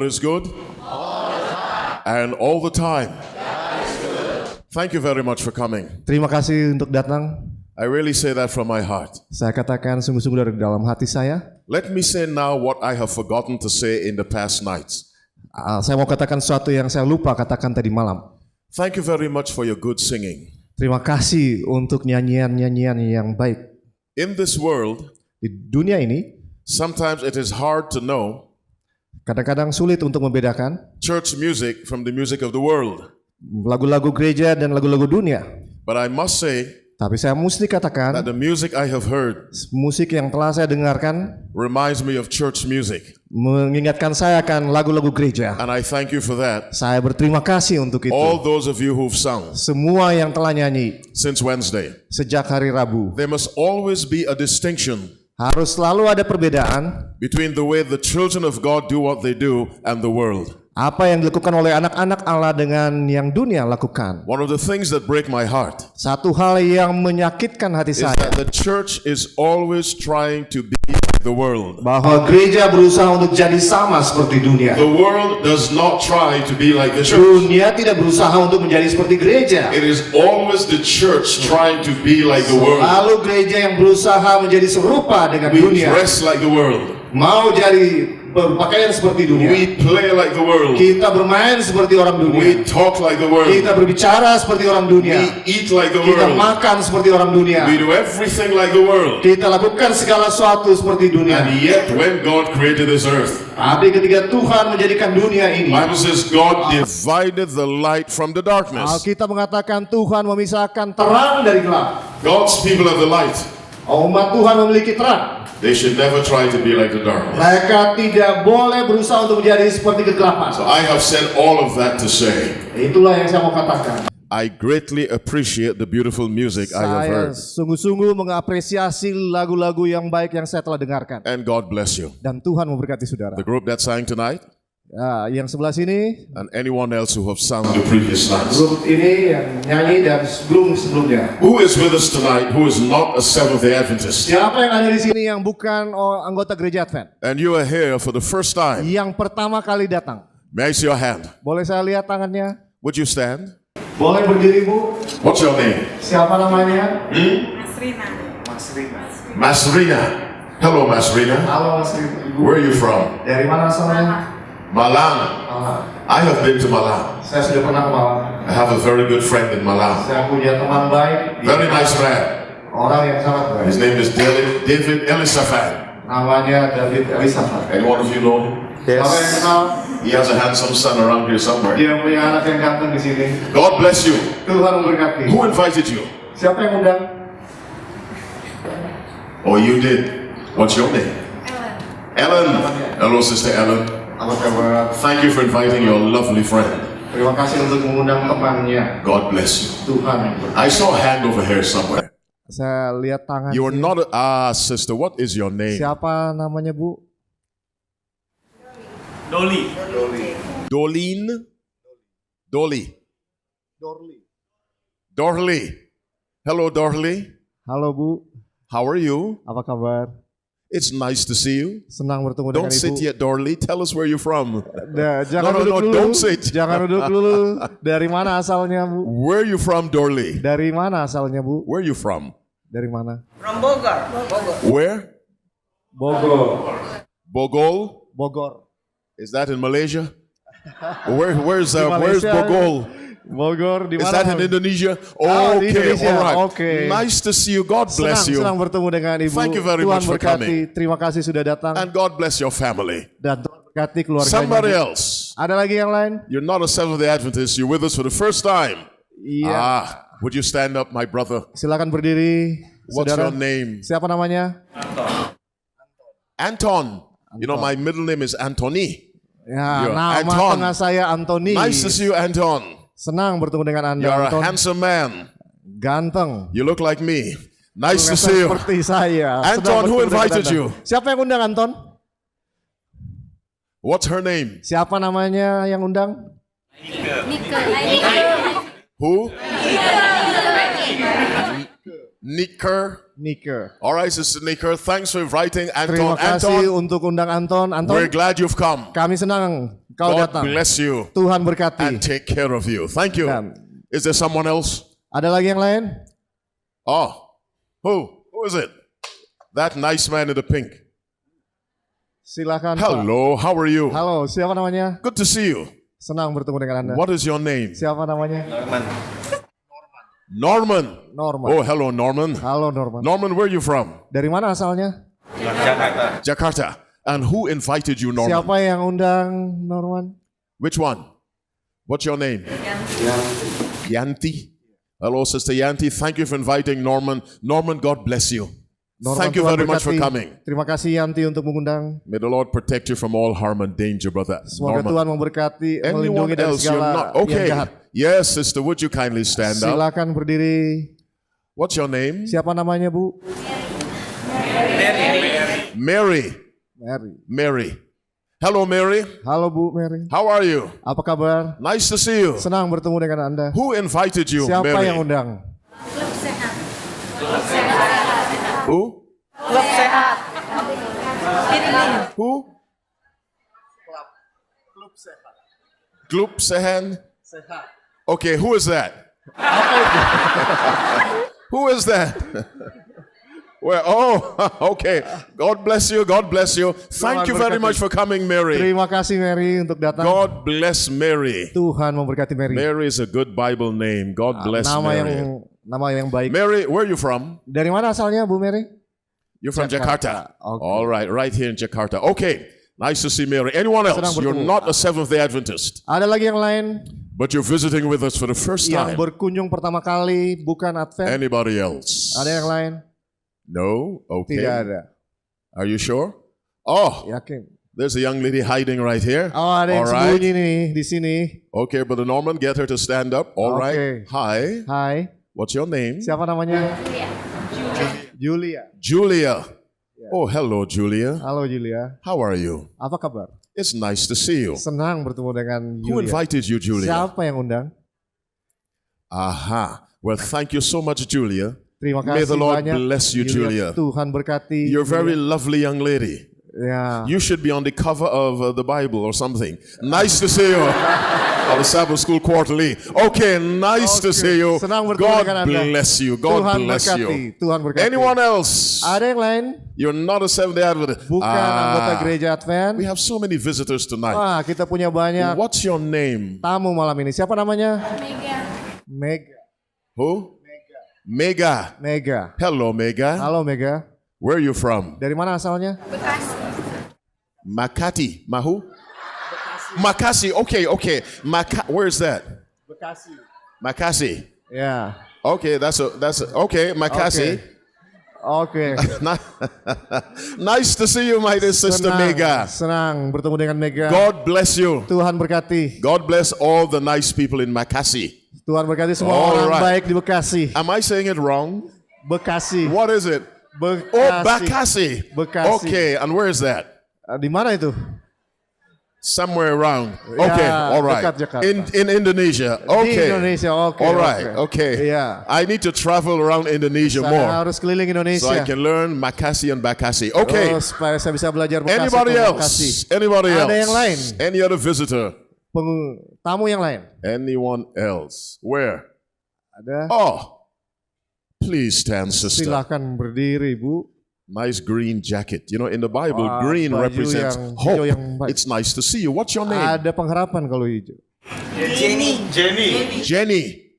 is good. And all the time. Thank you very much for coming. Terima kasih untuk datang. I really say that from my heart. Saya katakan sungguh-sungguh dari dalam hati saya. Let me say now what I have forgotten to say in the past nights. Saya mau katakan sesuatu yang saya lupa katakan tadi malam. Thank you very much for your good singing. Terima kasih untuk nyanyian-nyanyian yang baik. In this world, Di dunia ini, sometimes it is hard to know kadang-kadang sulit untuk membedakan church music from the music of the world. lagu-lagu gereja dan lagu-lagu dunia. But I must say Tapi saya mesti that katakan, the music I have heard musik yang telah saya dengarkan reminds me of church music. mengingatkan saya akan lagu-lagu gereja. And I thank you for that. Saya berterima kasih untuk itu. All those of you who've sung Semua yang telah nyanyi since Wednesday. sejak hari Rabu. There must always be a distinction Harus selalu ada perbedaan between the way the children of God do what they do and the world. apa yang dilakukan oleh anak-anak Allah dengan yang dunia lakukan. One of the things that break my heart Satu hal yang menyakitkan hati is saya, that the church is always trying to be like the world. bahwa gereja berusaha untuk jadi sama seperti dunia. The world does not try to be like the church. Dunia tidak berusaha untuk menjadi seperti gereja. It is always the church trying to be like the world. Lalu gereja yang berusaha menjadi serupa dengan We dunia, dress like the world. mau jadi berpakaian seperti dunia. We play like the world. Kita bermain seperti orang dunia. We talk like the world. Kita berbicara seperti orang dunia. We eat like the Kita world. makan seperti orang dunia. We do everything like the world. Kita lakukan segala sesuatu seperti dunia. And yet when God created this earth, Tapi ketika Tuhan menjadikan dunia ini, Bible says God divided the light from the darkness. Alkitab mengatakan Tuhan memisahkan terang dari gelap. God's people are the light. Umat Tuhan memiliki terang. They should never try to be like the darkness. Mereka tidak boleh berusaha untuk menjadi seperti kegelapan. So I have said all of that to say, Itulah yang saya mau katakan. I greatly appreciate the beautiful music I have Saya heard. sungguh-sungguh mengapresiasi lagu-lagu yang baik yang saya telah dengarkan. And God bless you. Dan Tuhan memberkati saudara. The group that sang tonight Yang sebelah sini, and anyone else who have sung the previous nights. grup ini yang nyanyi dan sebelumnya. Who is with us tonight who is not a Seventh-day Adventist? Siapa yang ada di sini yang bukan anggota gereja Advent? And you are here for the first time. Yang pertama kali datang. May I see your hand? Boleh saya lihat tangannya? Would you stand? Boleh berdiri, Bu? What's your name? Siapa namanya? Masrina. Masrina. Hello, Masrina. Halo, Mas Ibu. Where are you from? Dari mana asalnya? Malang. I have been to Malang. Saya sudah pernah ke Malang. I have a very good friend in Malang. Saya punya teman baik. Very nice man. Orang yang sangat baik. His name is David Elisaphan. Namanya David Elisaphan. Any one of you know him? Siapa yang kenal? He has a handsome son around here somewhere. Dia punya anak yang ganteng di sini. God bless you. Tuhan memberkati. Who invited you? Siapa yang undang? Oh, you did. What's your name? Ellen. Hello, Sister Ellen. Apa kabar? Thank you for inviting your lovely friend. Terima kasih untuk mengundang temannya. God bless you. Tuhan. I saw a hand over here somewhere. Saya lihat tangan. You are not sister, what is your name? Siapa namanya, Bu? Doli. Dolly. Dorley. Hello, Dorley. Halo, Bu. How are you? Apa kabar? It's nice to see you. Senang bertemu dengan Don't Ibu. sit yet, Dorley. Tell us where you're from. Jangan No, duduk dulu. don't sit. Jangan duduk dulu. Dari mana asalnya, Bu? Where are you from, Dorley? Dari mana asalnya, Bu? Where are you from? Dari mana? From Bogor. Where? Bogor. Bogol? Bogor. Is that in Malaysia? Where's Malaysia. Bogol? Bogor di Is mana? that in Indonesia? Ah, di Okay, Indonesia. all right. Okay. Nice to see you. God bless you. Senang bertemu dengan Ibu. Thank you very Tuhan much for berkati. Terima kasih sudah datang. And God bless your family. Dan Tuhan berkati keluarganya. Somebody else. Ada lagi yang lain? You're not a Seventh-day Adventist. You're with us for the first time. Iya. Would you stand up, my brother? Silakan berdiri. What's Saudara. your name? Siapa namanya? Anton. You know, my middle name is Anthony. Ya, You're nama Anton. tengah saya Anthony. Nice to see you, Anton. Senang bertemu dengan Anda, You're a Anton. handsome man. Ganteng. You look like me. Nice to see you. Seperti saya. Anton, Senang who bertemu dengan invited Anda. you? Siapa yang undang Anton? What's her name? Siapa namanya yang undang? Who? Nicker. Nicker. All right, Sister Nicker. Thanks for inviting Terima Anton. kasih Anton, untuk undang Anton. we're Anton, glad you've come. kami senang Kau God datang. bless you Tuhan berkati. and take care of you. Thank you. Dan Is there someone else? ada lagi yang lain? Oh, who is it? That nice man in the pink. Silakan Pak. Hello, how are you? Halo, siapa namanya? Good to see you. Senang bertemu dengan Anda. What is your name? Siapa namanya? Norman. Norman. Oh, hello, Norman. Halo Norman. Norman, where are you from? Dari mana asalnya? Jakarta. And who invited you, Norman? Siapa yang undang Norman? Which one? What's your name? Yanti. Hello, Sister Yanti. Thank you for inviting Norman. Norman, God bless you. Norman, Thank you Tuhan very much for berkati. coming. Terima kasih Yanti untuk mengundang. May the Lord protect you from all harm and danger, brother. Semoga Norman. Tuhan memberkati, Anyone melindungi dari else? You're segala not yang okay. jahat. Yes, sister. Would you kindly stand up? Silakan berdiri. What's your name? Siapa namanya Bu? Mary. Mary. Mary. Hello, Mary. Halo Bu Mary. How are you? Apa kabar? Nice to see you. Senang bertemu dengan Anda. Who invited you, Siapa Mary? yang undang? Who? Klub sehat. Who? Klub Sehan. Okay, who is that? Who is that? Well, oh, okay. God bless you. God bless you. Thank you very much for coming, Mary. Terima kasih Mary untuk datang. God bless Mary. Tuhan memberkati Mary. Mary is a good Bible name. God bless Nama yang baik. Mary, where are you from? Dari mana asalnya Bu Mary? You're from Jakarta. Okay. All right here in Jakarta. Okay, nice to see Mary. Anyone else? Senang You're bertemu. not a Seventh-day Adventist, Ada lagi yang lain but you're visiting with us for the first yang time. berkunjung pertama kali, bukan Advent? Anybody else? Ada yang lain? No? Okay. Tidak ada. Are you sure? Oh, Yakin? there's a young lady hiding right here. Oh, ada yang All right. sembunyi nih di sini. Okay, Brother Norman, get her to stand up. All right. Okay. Hi. Hai. What's your name? Siapa namanya? Julia. Julia. Oh, hello, Julia. Halo Julia. How are you? Apa kabar? It's nice to see you. Senang bertemu dengan Who Julia. invited you, Julia? Siapa yang undang? Aha. Well, thank you so much, Julia. Terima May kasih the Lord banyak. bless you, Julia. Tuhan berkati. You're a very Julia. lovely young lady. Ya. You should be on the cover of the Bible or something. Nice to see you. Of the Sabbath School Quarterly. Okay, nice to see you. Senang bertemu God dengan Anda. bless you. God Tuhan bless berkati. you. Tuhan berkati. Anyone else? Ada yang lain? You're not a Seventh-day Adventist. Bukan anggota gereja Advent. We have so many visitors tonight. Wah, kita punya banyak What's your name? tamu malam ini. Siapa namanya? Mega. Who? Mega. Mega. Hello, Mega. Halo Mega. Where are you from? Dari mana asalnya? Makati. Mahu? Makasi. Okay. Where is that? Bekasi. Makasi. Ya. Okay, that's okay. Makasi. Oke. Nice to see you, my dear sister Mega. Senang bertemu dengan Mega. God bless you. Tuhan berkati. God bless all the nice people in Makasi. Tuhan berkati semua All orang right. baik di Bekasi. Am I saying it wrong? Bekasi. What is it? Bekasi. Oh, Bakasi. Bekasi. Okay, and where is that? Di mana itu? Somewhere around. Okay, all right. dekat Jakarta. In Indonesia. Okay. Di Indonesia. Oke. All right. Okay. Iya. I need to travel around Indonesia Saya more harus keliling Indonesia. so I can learn Makasi and Bakasi. Okay. Oh, supaya saya bisa belajar Bekasi. Anybody atau else? Bekasi. Anybody else? Ada yang lain? Any other visitor? Tamu yang lain? Anyone else? Where? Ada. Oh, please stand, sister. Silakan berdiri, Bu. Nice green jacket. You know, in the Bible, Wah, green baju represents yang hope. hijau yang baik. It's nice to see you. What's your name? Ada pengharapan kalau hijau. Jenny.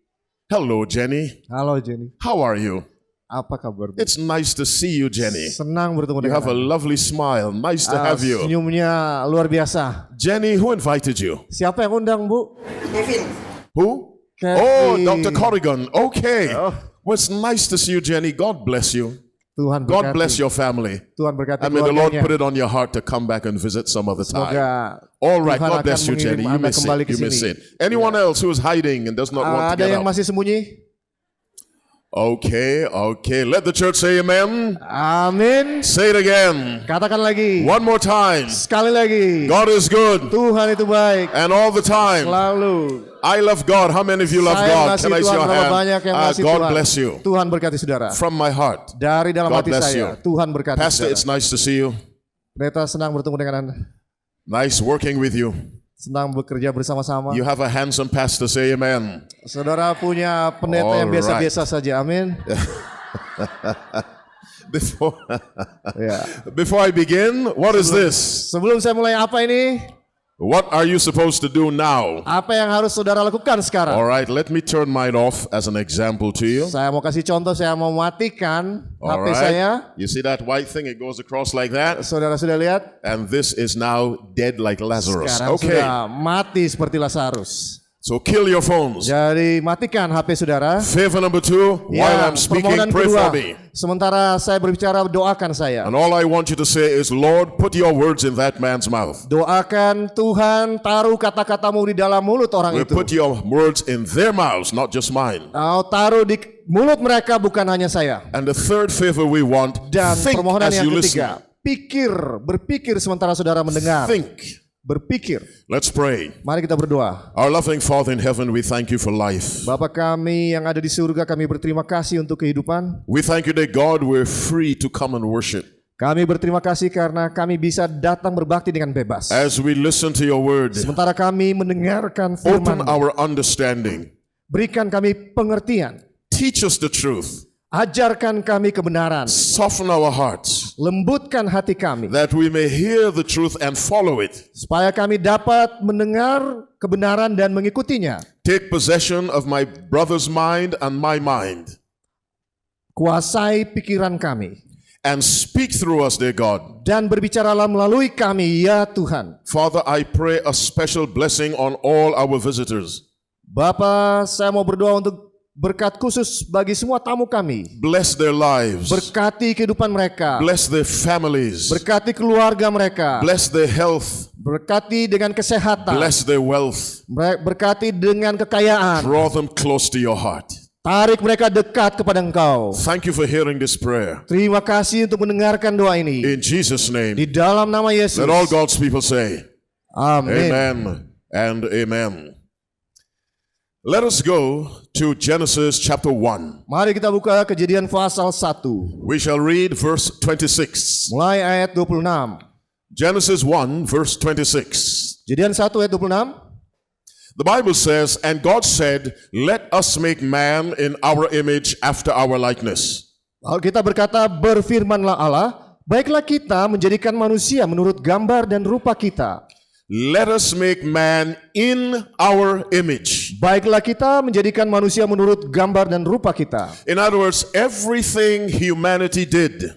Hello, Jenny. Halo Jenny. How are you? Apa kabar, Bu? It's nice to see you, Jenny. Senang bertemu You dengan have a lovely smile. Nice to have you. Senyumnya luar biasa. Jenny, who invited you? Siapa yang undang, Bu? Who? Kevin. Oh, Dr. Corrigan. Okay. Oh. Well, it's nice to see you, Jenny. God bless you. Tuhan God berkati. bless your family. Tuhan berkati And may the Lord keluarganya. put it on your heart to come back and visit some other time. Semoga All right, Tuhan God akan bless you, mengirim Jenny. You Anda miss kembali it. ke You miss sini. it. Anyone else who is hiding and does not want to Ada get yang out? masih sembunyi? Okay. Let the church say amen. Amin. Say it again. Katakan lagi. One more time. Sekali lagi. God is good. Tuhan itu baik. And all the time. Selalu. I love God. How many of you love Saya God? mengasihi Can I see Tuhan, your berapa banyak yang hand? mengasihi God Tuhan. bless you. Tuhan berkati saudara. From my heart. Dari dalam God hati bless saya. you. Tuhan berkati Pastor, saudara. it's nice to see you. Pendeta senang bertemu dengan Anda. Nice working with you. Senang bekerja bersama-sama. You have a handsome pastor, say amen. Saudara punya pendeta yang Alright. biasa-biasa saja. Amin. Before, Ya. before I begin, what is this? Sebelum saya mulai, apa ini? What are you supposed to do now? Apa yang harus saudara lakukan sekarang? All right, let me turn mine off as an example to you. Saya mau kasih contoh, saya mau matikan All HP saya. right. You see that white thing? It goes across like that. Saudara sudah lihat? And this is now dead like Lazarus. Sekarang Okay. sudah mati seperti Lazarus. So kill your phones. Jadi matikan HP saudara. Favor number 2, while I'm speaking, permohonan pray kedua. for me. Sementara saya berbicara, doakan saya. And all I want you to say is, Lord, put your words in that man's mouth. Doakan Tuhan, taruh kata-katamu di dalam mulut orang We'll itu. put your words in their mouths, not just mine. Kau taruh di mulut mereka, bukan hanya saya. And the third favor we want, Dan think permohonan as yang you listen. ketiga, berpikir sementara saudara mendengar. Think. Berpikir. Let's pray. Mari kita berdoa. Our loving Father in heaven, we thank you for life. Bapa kami yang ada di surga, kami berterima kasih untuk kehidupan. We thank you that God, we're free to come and worship. Kami berterima kasih karena kami bisa datang berbakti dengan bebas. As we listen to your word, Sementara kami mendengarkan open firman, our understanding. berikan kami pengertian. Teach us the truth. Ajarkan kami kebenaran. Soften our hearts, Lembutkan hati kami. that we may hear the truth and follow it. Supaya kami dapat mendengar kebenaran dan mengikutinya. Take possession of my brother's mind and my mind, Kuasai pikiran kami. and speak through us, dear God. Dan berbicaralah melalui kami, ya Tuhan. Father, I pray a special blessing on all our visitors. Bapa, saya mau berdoa untuk berkat khusus bagi semua tamu kami. Bless their lives. Berkati kehidupan mereka. Bless their families. Berkati keluarga mereka. Bless their health. Berkati dengan kesehatan. Bless their wealth. Berkati dengan kekayaan. Draw them close to your heart. Tarik mereka dekat kepada Engkau. Thank you for hearing this prayer. Terima kasih untuk mendengarkan doa ini. In Jesus' name, Di dalam nama Yesus. let all God's people say, Amin. Amen and amen. Let us go to Genesis chapter 1. Mari kita buka Kejadian pasal 1. We shall read verse 26. Mulai ayat 26. Genesis 1 verse 26. Kejadian 1 ayat 26. The Bible says, and God said, let us make man in our image after our likeness. Lalu kita berkata, berfirmanlah Allah, baiklah kita menjadikan manusia menurut gambar dan rupa kita. Let us make man in our image. Baiklah kita menjadikan manusia menurut gambar dan rupa kita. In other words, everything humanity did,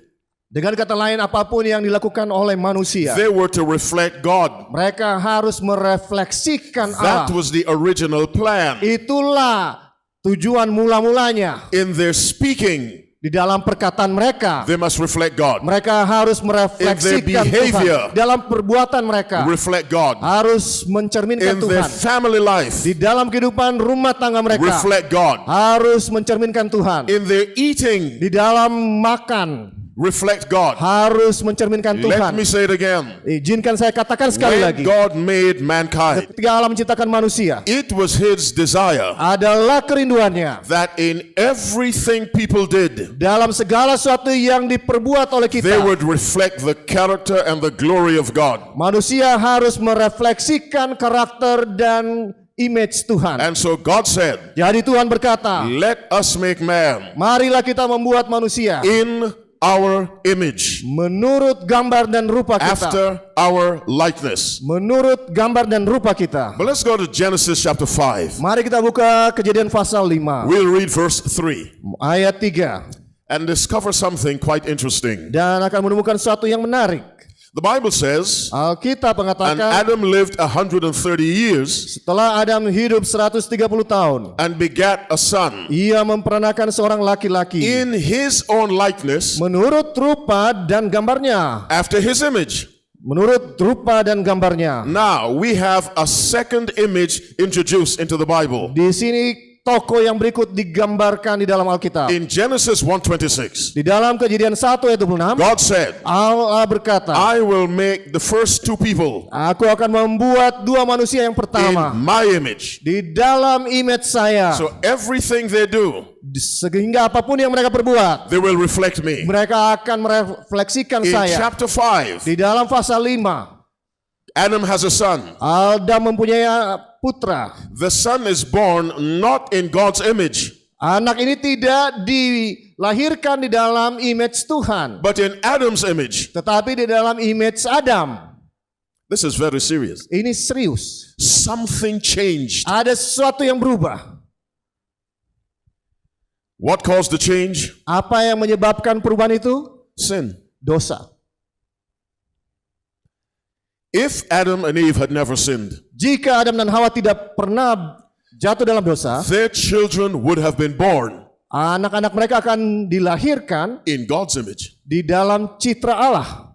Dengan kata lain, apapun yang dilakukan oleh manusia, they were to reflect God. mereka harus merefleksikan That Allah. was the original plan. Itulah tujuan mula-mulanya. In their speaking, Di dalam perkataan mereka, they must reflect God. mereka harus merefleksikan behavior, Tuhan. Dalam perbuatan mereka, Reflect God. harus mencerminkan In their Tuhan. family life, Di dalam kehidupan rumah tangga mereka, reflect God. harus mencerminkan Tuhan. In their eating, Di dalam makan, reflect God. harus mencerminkan Let Tuhan. me say it again. Izinkan saya katakan sekali When lagi. God made mankind, Ketika Allah menciptakan manusia, it was His desire adalah kerinduannya that in everything people did, dalam segala sesuatu yang diperbuat oleh they kita, would reflect the character and the glory of God. manusia harus merefleksikan karakter dan image Tuhan. And so God said, Jadi Tuhan berkata, let us make man marilah kita membuat manusia in our image, menurut gambar dan rupa kita. after our likeness. Menurut gambar dan rupa kita. But let's go to Genesis chapter 5. Mari kita buka Kejadian pasal 5 We'll read verse 3 ayat 3 and discover something quite interesting. dan akan menemukan sesuatu yang menarik. The Bible says, Alkitab and mengatakan Adam lived 130 years setelah Adam hidup 130 tahun, and begat a son ia memperanakan seorang laki-laki in his own likeness, menurut rupa dan gambarnya. after his image. Menurut rupa dan gambarnya. Now we have a second image introduced into the Bible. Di sini tokoh yang berikut digambarkan di dalam Alkitab. In Genesis 1:26, Di dalam Kejadian 1 ayat 26, God said, Allah berkata, I will make the first two people aku akan membuat dua manusia yang in pertama my image. di dalam image saya. So everything they do, Sehingga apapun yang mereka perbuat, they will reflect me. mereka akan merefleksikan In saya. chapter 5, Di dalam pasal 5, Adam has a son. Adam mempunyai putra. The son is born not in God's image, Anak ini tidak dilahirkan di dalam image Tuhan, but in Adam's image. tetapi di dalam image Adam. This is very serious. Ini serius. Something changed. Ada sesuatu yang berubah. What caused the change? Apa yang menyebabkan perubahan itu? Sin. Dosa. If Adam and Eve had never sinned, Jika Adam dan Hawa tidak pernah jatuh dalam dosa, their children would have been born anak-anak mereka akan dilahirkan in God's image. di dalam citra Allah.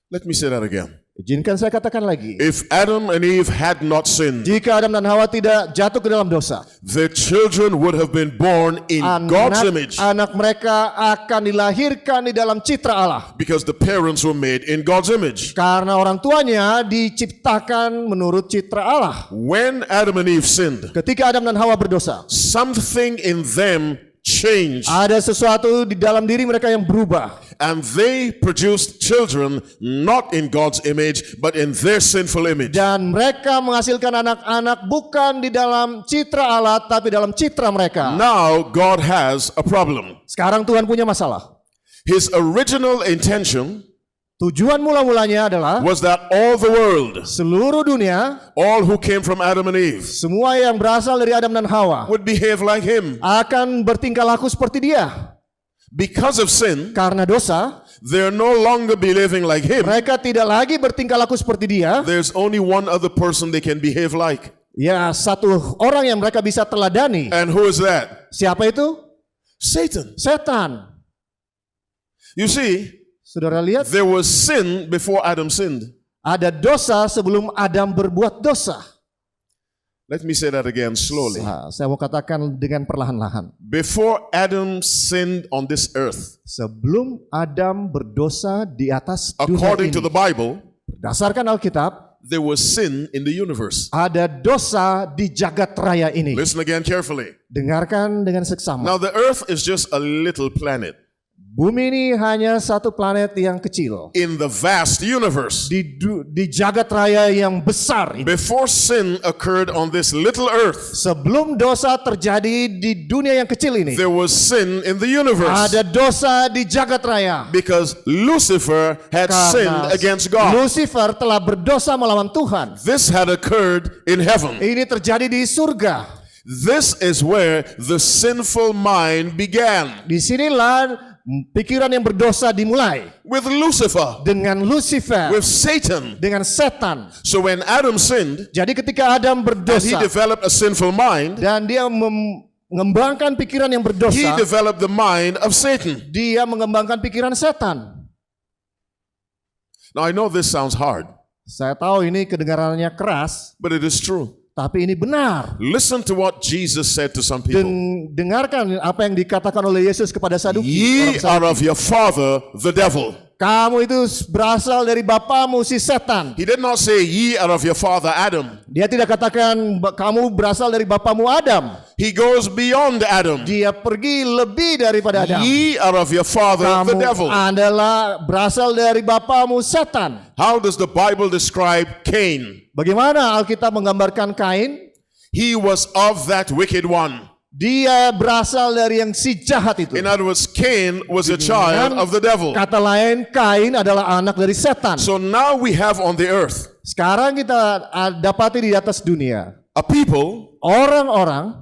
Let me say that again. Izinkan saya katakan lagi. If Adam and Eve had not sinned, Jika Adam dan Hawa tidak jatuh ke dalam dosa, their children would have been born in God's image, anak mereka akan dilahirkan di dalam citra Allah. because the parents were made in God's image. Karena orang tuanya diciptakan menurut citra Allah. When Adam and Eve sinned, Ketika Adam dan Hawa berdosa, something in them changed, ada sesuatu di dalam diri mereka yang berubah. and they produced children not in God's image, but in their sinful image. Dan mereka menghasilkan anak-anak bukan di dalam citra Allah, tapi dalam citra mereka. Now God has a problem. Sekarang Tuhan punya masalah. His original intention Tujuan mula-mulanya adalah was that all the world, seluruh dunia, all who came from Adam and Eve, semua yang berasal dari Adam dan Hawa, would behave like him. akan bertingkah laku seperti dia. Because of sin, Karena dosa, they're no longer behaving like him. mereka tidak lagi bertingkah laku seperti dia. There's only one other person they can behave like. Ya, satu orang yang mereka bisa teladani. And who is that? Siapa itu? Satan. Setan. You see, Saudara lihat, there was sin before Adam sinned. ada dosa sebelum Adam berbuat dosa. Let me say that again slowly. Saya mau katakan dengan perlahan-lahan. Before Adam sinned on this earth, Sebelum Adam berdosa di atas dunia according ini, to the Bible, berdasarkan Alkitab, there was sin in the universe. ada dosa di jagat raya ini. Listen again carefully. Dengarkan dengan seksama. Now the earth is just a little planet Bumi ini hanya satu planet yang kecil in the vast universe. di jagat raya yang besar ini. Before sin occurred on this little earth, Sebelum dosa terjadi di dunia yang kecil ini, there was sin in the universe, ada dosa di jagat raya. because Lucifer had sinned against God. Lucifer telah berdosa melawan Tuhan. This had occurred in heaven. Ini terjadi di surga. This is where the sinful mind began, Disinilah pikiran yang berdosa dimulai. with Lucifer, Dengan Lucifer, with Satan. dengan setan. So when Adam sinned Jadi ketika Adam and he berdosa developed a sinful mind, dan dia mengembangkan pikiran yang he berdosa, developed the mind of Satan. dia mengembangkan pikiran setan. Now I know this sounds hard, Saya tahu ini kedengarannya keras, but it is true. tapi ini benar. Listen to what Jesus said to some people. Dengarkan apa yang dikatakan oleh Yesus kepada Saduki. Ye Orang are of your father, the devil. Kamu itu berasal dari bapamu si setan. He did not say ye are of your father, Adam. Dia tidak katakan kamu berasal dari bapamu Adam. He goes beyond Adam. Dia pergi lebih daripada Adam. Ye are of your father, the Kamu devil. adalah berasal dari bapamu setan. How does the Bible describe Cain? Bagaimana Alkitab menggambarkan Kain? He was of that wicked one. Dia berasal dari yang si jahat itu. In other words, Cain was a child of the devil. Kata lain, Kain adalah anak dari setan. So now we have on the earth Sekarang kita dapati di atas dunia a people orang-orang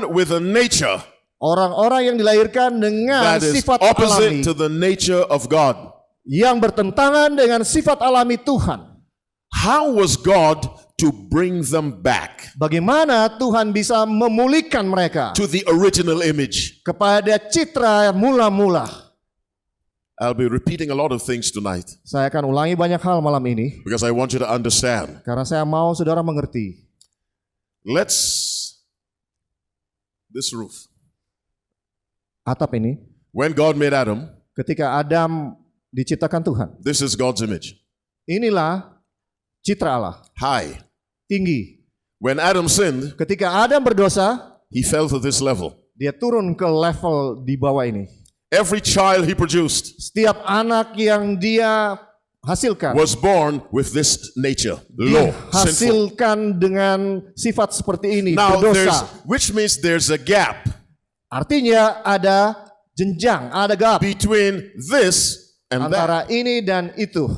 with a nature yang dilahirkan dengan that is sifat opposite alami to the nature of God. yang bertentangan dengan sifat alami Tuhan. How was God to bring them back Bagaimana Tuhan bisa memulihkan mereka to the original image? kepada citra mula-mula? I'll be repeating a lot of things tonight Saya akan ulangi banyak hal malam ini because I want you to understand. karena saya mau saudara mengerti. This roof. Atap ini, When God made Adam, ketika Adam diciptakan Tuhan, this is God's image. inilah citra Allah, High. tinggi. When Adam sinned, Ketika Adam berdosa, he fell to this level. dia turun ke level di bawah ini. Every child he produced Setiap anak yang dia hasilkan. was born with this nature, low, sinful. Hasilkan dengan sifat seperti ini, Now berdosa. which means there's a gap Artinya ada jenjang, ada gap between this and that. antara ini dan itu.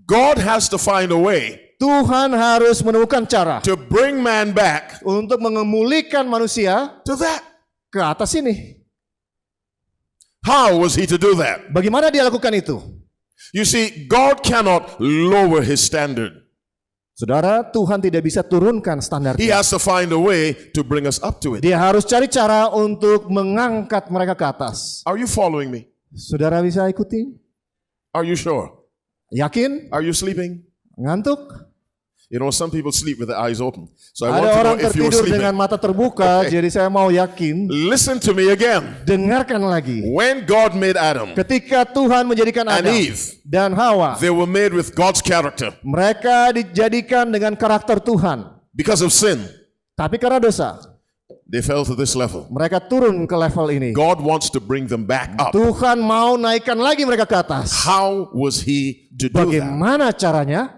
God has to find a way Tuhan harus menemukan cara to bring man back untuk mengemulihkan manusia to that. ke atas ini. How was he to do that? Bagaimana dia lakukan itu? You see, God cannot lower his standard. Saudara, Tuhan tidak bisa turunkan He standarnya. has to find a way to bring us up to it. Dia harus cari cara untuk mengangkat mereka ke atas. Are you following me? Saudara bisa ikuti? Are you sure? Yakin? Are you sleeping? Ngantuk? You know, some people sleep with their eyes open. So I want Ada to know orang if you were tertidur dengan sleeping. mata terbuka, Okay. jadi saya mau yakin. Listen to me again. Dengarkan lagi. When God made Adam Ketika Tuhan menjadikan and Adam Eve, dan Hawa, they were made with God's character. mereka dijadikan dengan karakter Tuhan. Because of sin, Tapi karena dosa, they fell to this level. mereka turun ke level ini. God wants to bring them back up. Tuhan mau naikkan lagi mereka ke atas. How was he to do that? Bagaimana caranya?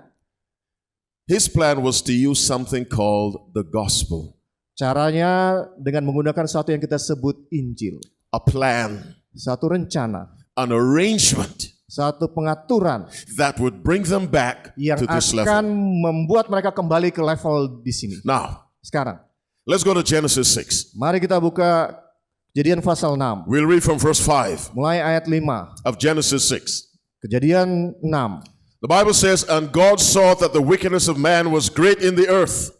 His plan was to use something called the gospel, Caranya dengan menggunakan satu yang kita sebut Injil. a plan, Satu rencana, an arrangement satu pengaturan that would bring them back yang to this akan level. membuat mereka kembali ke level di sini. Now, Sekarang, let's go to Genesis 6. mari kita buka Kejadian pasal 6, We'll read from verse 5 mulai ayat 5. of Genesis 6. Kejadian 6. The Bible says, "And God saw that the wickedness of man was great in the earth,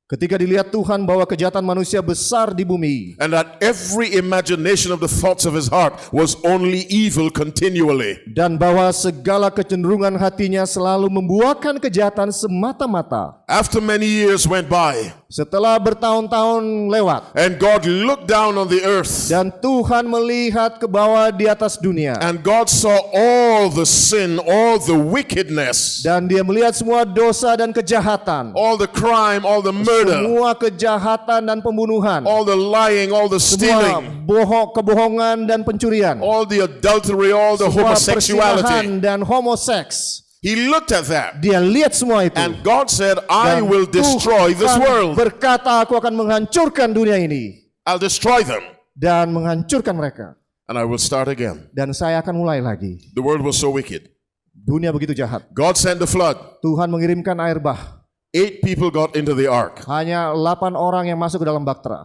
Ketika dilihat Tuhan bahwa kejahatan manusia besar di bumi, and that every imagination of the thoughts of his heart was only evil continually." dan bahwa segala kecenderungan hatinya selalu membuahkan kejahatan semata-mata. After many years went by, Setelah bertahun-tahun lewat, and God looked down on the earth, dan Tuhan melihat ke bawah di atas dunia, and God saw all the sin, all the wickedness, dan dia melihat semua dosa dan kejahatan, all the crime, all the murder, semua kejahatan dan pembunuhan, all the lying, all the semua stealing, kebohongan dan pencurian, all the adultery, all the semua homosexuality. persinahan dan homoseks. He looked at that, Dia lihat semua itu. and God said, "I Dan will destroy this Tuhan world. berkata, aku akan menghancurkan dunia ini I'll destroy them, dan menghancurkan mereka. and I will start again." Dan saya akan mulai lagi. The world was so wicked. Dunia begitu jahat. God sent the flood. Tuhan mengirimkan air bah. 8 people got into the ark. Hanya 8 orang yang masuk ke dalam bahtera.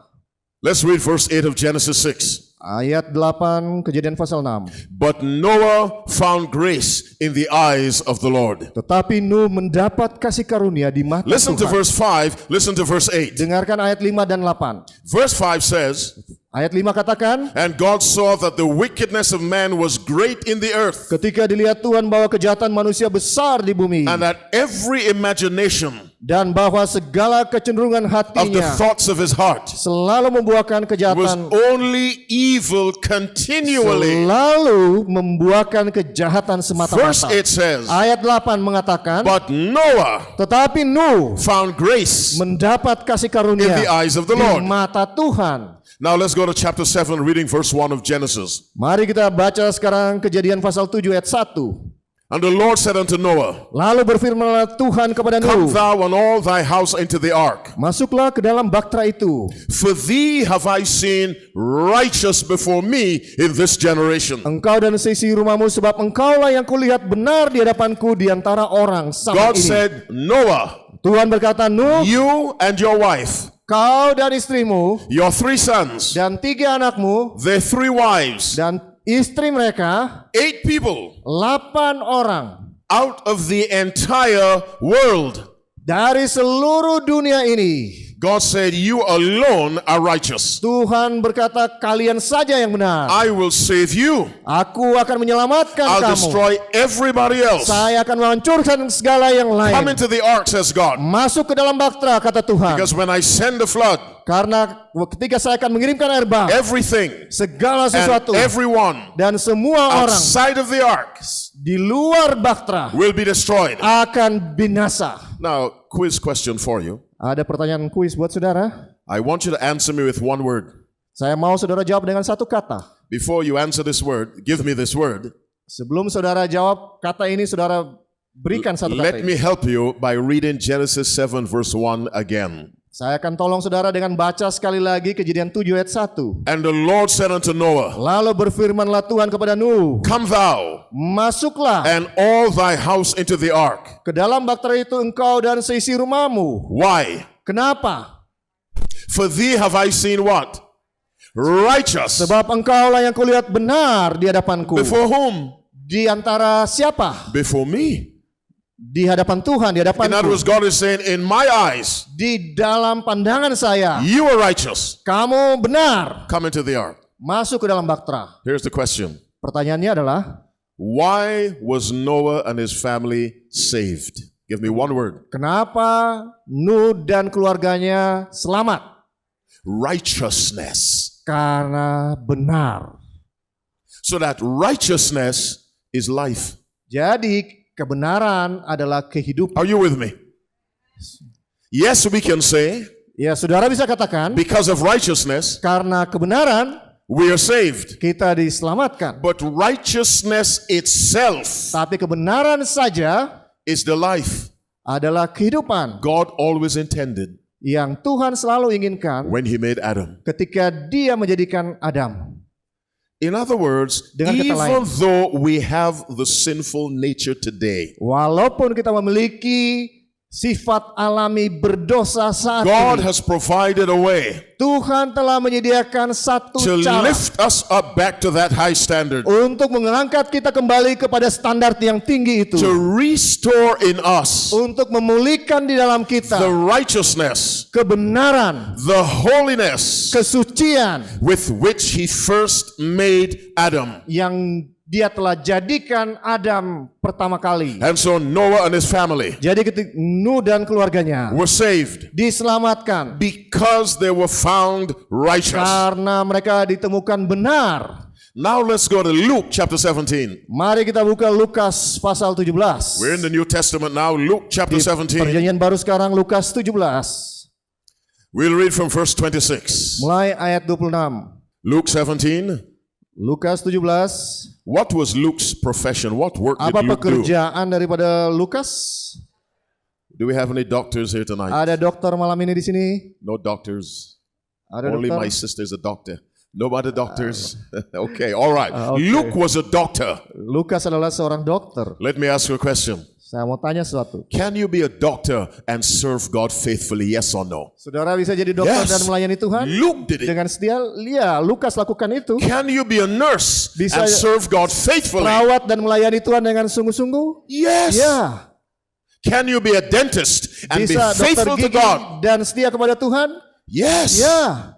Let's read verse 8 of Genesis 6. Ayat 8 Kejadian pasal 6. But Noah found grace in the eyes of the Lord. Tetapi Nuh mendapat kasih karunia di mata Listen to Tuhan. verse 5, listen to verse 8. Dengarkan ayat 5 dan 8. Verse 5 says, Ayat 5 katakan, "And God saw that the wickedness of man was great in the earth, ketika dilihat Tuhan bahwa kejahatan manusia besar di bumi, and that every imagination dan bahwa segala kecenderungan of the hatinya thoughts of his heart selalu membuahkan was kejahatan, only evil continually." selalu membuahkan kejahatan Verse semata-mata. 8 says, Ayat 8 mengatakan, "But Noah tetapi Nuh found grace." mendapat kasih In karunia the eyes of the di Lord. mata Tuhan. Now let's go to chapter 7, reading verse 1 of Genesis. Mari kita baca sekarang Kejadian pasal 7 ayat 1. "And the Lord said unto Noah, Lalu berfirmanlah Tuhan kepada Come Nuh, thou and all thy house into the ark. masuklah ke dalam bahtera itu. For thee have I seen righteous before me in this generation." Engkau dan seisi rumahmu, sebab engkaulah yang kulihat benar di hadapanku di antara orang sama God ini. said, "Noah, Tuhan berkata, Nuh, you and your wife, kau dan istrimu, your 3 sons, dan 3 anakmu, their 3 wives, dan istri mereka, 8 people 8 orang out of the entire world. dari seluruh dunia ini. God said, "You alone are righteous. Tuhan berkata, kalian saja yang benar. I will save you. Aku akan menyelamatkan I'll kamu. destroy everybody else. Saya akan menghancurkan segala yang Come lain. into the ark," says God. Masuk ke dalam bahtera, kata Tuhan. Because when I send the flood, Karena ketika saya akan mengirimkan air bah, everything segala and sesuatu everyone dan semua orang outside of the ark di luar bahtera will be destroyed. akan binasa. Now, quiz question for you. Ada pertanyaan kuis buat saudara. I want you to answer me with one word. Saya mau saudara jawab dengan satu kata. Before you answer this word, give me this word. Sebelum saudara jawab kata ini, saudara berikan satu Let kata me ini. help you by reading Genesis 7 verse 1 again. Saya akan tolong saudara dengan baca sekali lagi Kejadian 7 ayat 1. And the Lord said unto Noah, Lalu berfirmanlah Tuhan kepada Nuh, Come thou masuklah and all thy house into the ark. ke dalam bahtera itu engkau dan seisi rumahmu. Why? Kenapa? For thee have I seen what? Righteous. Sebab engkaulah yang kulihat benar di hadapanku. Before whom? Di antara siapa? Before me. Di hadapan Tuhan, di In other hadapanku. words, God is saying, in my eyes, Di dalam pandangan saya, you are righteous. kamu benar. Come into the ark. Masuk ke dalam bahtera. Here's the question. Pertanyaannya adalah, Why was Noah and his family saved? Give me one word. kenapa Nuh dan keluarganya selamat? Righteousness. Karena benar. So that righteousness is life. Jadi kebenaran adalah kehidupan. Are you with me? Yes, we can say, Ya, saudara bisa katakan, because of righteousness, karena kebenaran we are saved. kita diselamatkan. But righteousness itself Tapi kebenaran saja is the life adalah kehidupan God always intended yang Tuhan selalu inginkan when He made Adam. ketika Dia menjadikan Adam. In other words, Dengan kata even lain, though we have the sinful nature today, walaupun kita memiliki sifat alami berdosa saat God ini, has provided a way Tuhan telah menyediakan satu to cara lift us up back to that high standard, untuk mengangkat kita kembali kepada standar yang tinggi itu, to restore in us untuk memulihkan di dalam the kita righteousness, kebenaran, the holiness kesucian with which He first made Adam. yang Dia telah jadikan Adam pertama kali. And so Noah and his family Jadi ketika Nuh dan keluarganya were saved diselamatkan because they were found righteous. karena mereka ditemukan benar. Now let's go to Luke chapter 17. Mari kita buka Lukas pasal 17. We're in the New Testament now, Luke chapter Di 17. perjanjian baru sekarang Lukas 17. We'll read from verse 26. Mulai ayat 26. Luke 17. Lukas 17. What was Luke's profession? What work did Apa Luke do? pekerjaan daripada Lukas? Do we have any doctors here tonight? Ada dokter malam ini di sini? No doctors. Ada Only my dokter? sister's a doctor. Nobody doctors. Okay, all right. okay. Luke was a doctor. Lukas adalah seorang dokter. Let me ask you a question. Saya mau tanya sesuatu. Can you be a doctor and serve God faithfully? Yes or no? Saudara bisa jadi dokter Yes. dan melayani Tuhan? Luke did it. Dengan setia, ya Lukas lakukan itu. Can you be a nurse Bisa and serve God faithfully? Perawat dan melayani Tuhan dengan sungguh-sungguh? Yes. Ya. Can you be a dentist and be Bisa dokter faithful to gigi God? dan setia kepada Tuhan? Yes. Ya.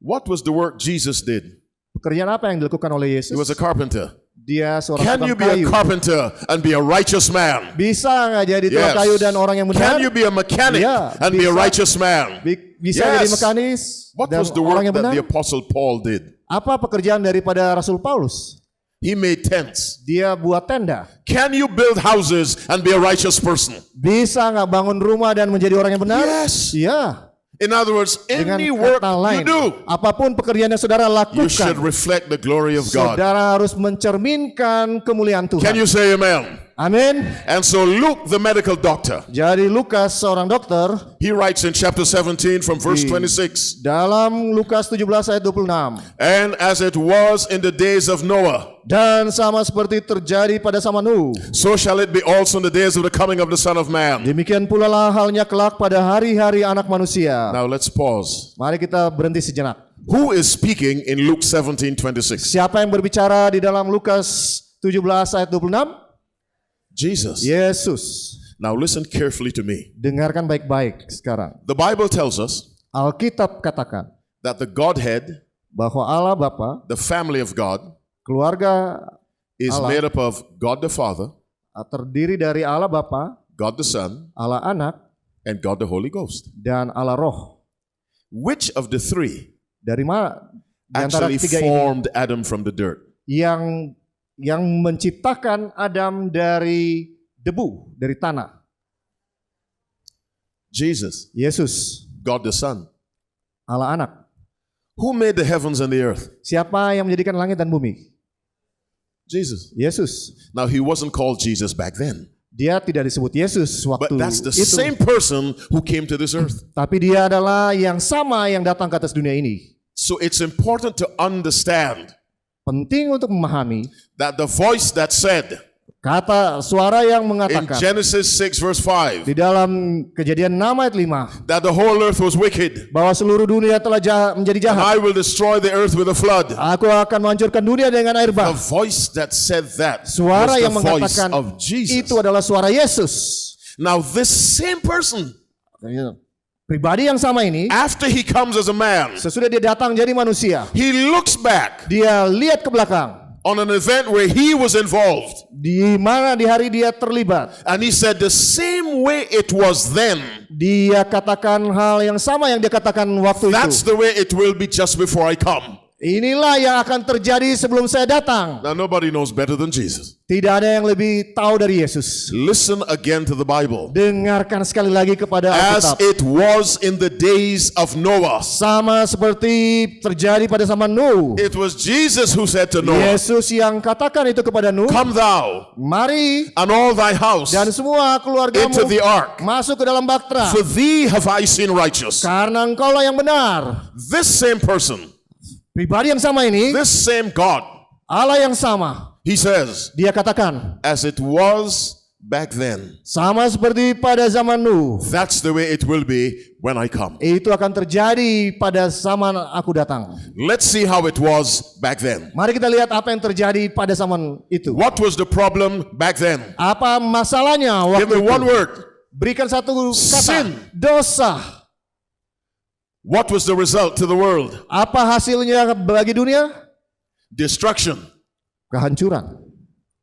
What was the work Jesus did? Pekerjaan apa yang dilakukan oleh He was Yesus? a carpenter. Dia seorang Can tukang you be a kayu. carpenter and be a righteous man? Bisa nggak jadi tukang Yes. kayu dan orang yang benar? Can you be a mechanic Ya, and be a bisa. righteous man? Bisa Yes. jadi mekanis What dan was the orang work yang that benar? the Apostle Paul did? Apa pekerjaan daripada Rasul Paulus? He made tents. Dia buat tenda. Can you build houses and be a righteous person? Bisa nggak bangun rumah dan menjadi orang yang benar? Yes. Ya. In other words, Dengan any work kata you lain, do, apapun pekerjaan yang saudara you should lakukan, reflect the glory of God. saudara harus mencerminkan kemuliaan Can Tuhan. you say amen? Amin. And so Luke, the medical doctor, Jadi Lukas seorang dokter he writes in chapter 17 from verse 26, dalam Lukas 17 ayat 26. and as it was in the days of Noah, Dan sama seperti terjadi pada zaman Nuh, so shall it be also in the days of the coming of the Son of Man. demikian pula lah halnya kelak pada hari-hari anak manusia. Now let's pause. Mari kita berhenti sejenak. Who is speaking in Luke 17:26? Siapa yang berbicara di dalam Lukas 17 ayat 26? Jesus. Yesus. Now listen carefully to me. Dengarkan baik-baik sekarang. The Bible tells us Alkitab katakan that the Godhead, bahwa Allah Bapa, the family of God, keluarga is Allah. made up of God the Father, terdiri dari Allah Bapa, God the Son, Allah Anak, and God the Holy Ghost. dan Allah Roh. Which of the three Dari mana di antara actually ketiga ini formed Adam from the dirt? yang menciptakan Adam dari debu, dari tanah? Jesus, Yesus, God the Son. Allah Anak. Who made the heavens and the earth? Siapa yang menjadikan langit dan bumi? Jesus. Yesus. Now, he wasn't called Jesus back then, Dia tidak disebut Yesus but waktu that's the itu. same person who came to this earth. Tapi dia adalah yang sama yang datang ke atas dunia ini. So it's important to understand Penting untuk memahami that the voice that said kata suara yang in mengatakan Genesis 6 verse 5 di dalam Kejadian 6 ayat 5 that the whole earth was wicked, bahwa seluruh dunia telah menjadi and jahat. I will destroy the earth with a flood. Aku akan menghancurkan dunia dengan air The bah. voice that said that Suara was yang the voice mengatakan of Jesus. itu adalah suara Yesus. Now, this same person, Pribadi yang sama ini, after he comes as a man, sesudah dia datang jadi manusia, he looks back dia lihat ke belakang on an event where he was involved, di mana di hari dia terlibat. and he said the same way it was then, Dia katakan hal yang sama yang dia katakan waktu that's itu. the way it will be just before I come. Inilah yang akan terjadi sebelum saya datang. Now, nobody knows better than Jesus. Tidak ada yang lebih tahu dari Yesus. Listen again to the Bible. Dengarkan sekali lagi kepada As Alkitab. it was in the days of Noah. Sama seperti terjadi pada zaman Nuh. It was Jesus who said to Noah, Yesus yang katakan itu kepada Nuh, come thou mari and all thy house dan semua keluargamu into the ark. masuk ke dalam bahtera. For thee have I seen righteous. Karena engkaulah yang benar. This same person, Pribadi yang sama ini, this same God, Allah yang sama. he says, Dia katakan, as it was back then, sama seperti pada zaman Nuh, that's the way it will be when I come. itu akan terjadi pada zaman aku datang. Let's see how it was back then. Mari kita lihat apa yang terjadi pada zaman itu. What was the problem back then? Apa masalahnya Give waktu me itu? one word. Berikan satu kata. Sin. Dosa. What was the result to the world? Apa hasilnya bagi dunia? Destruction. Kehancuran.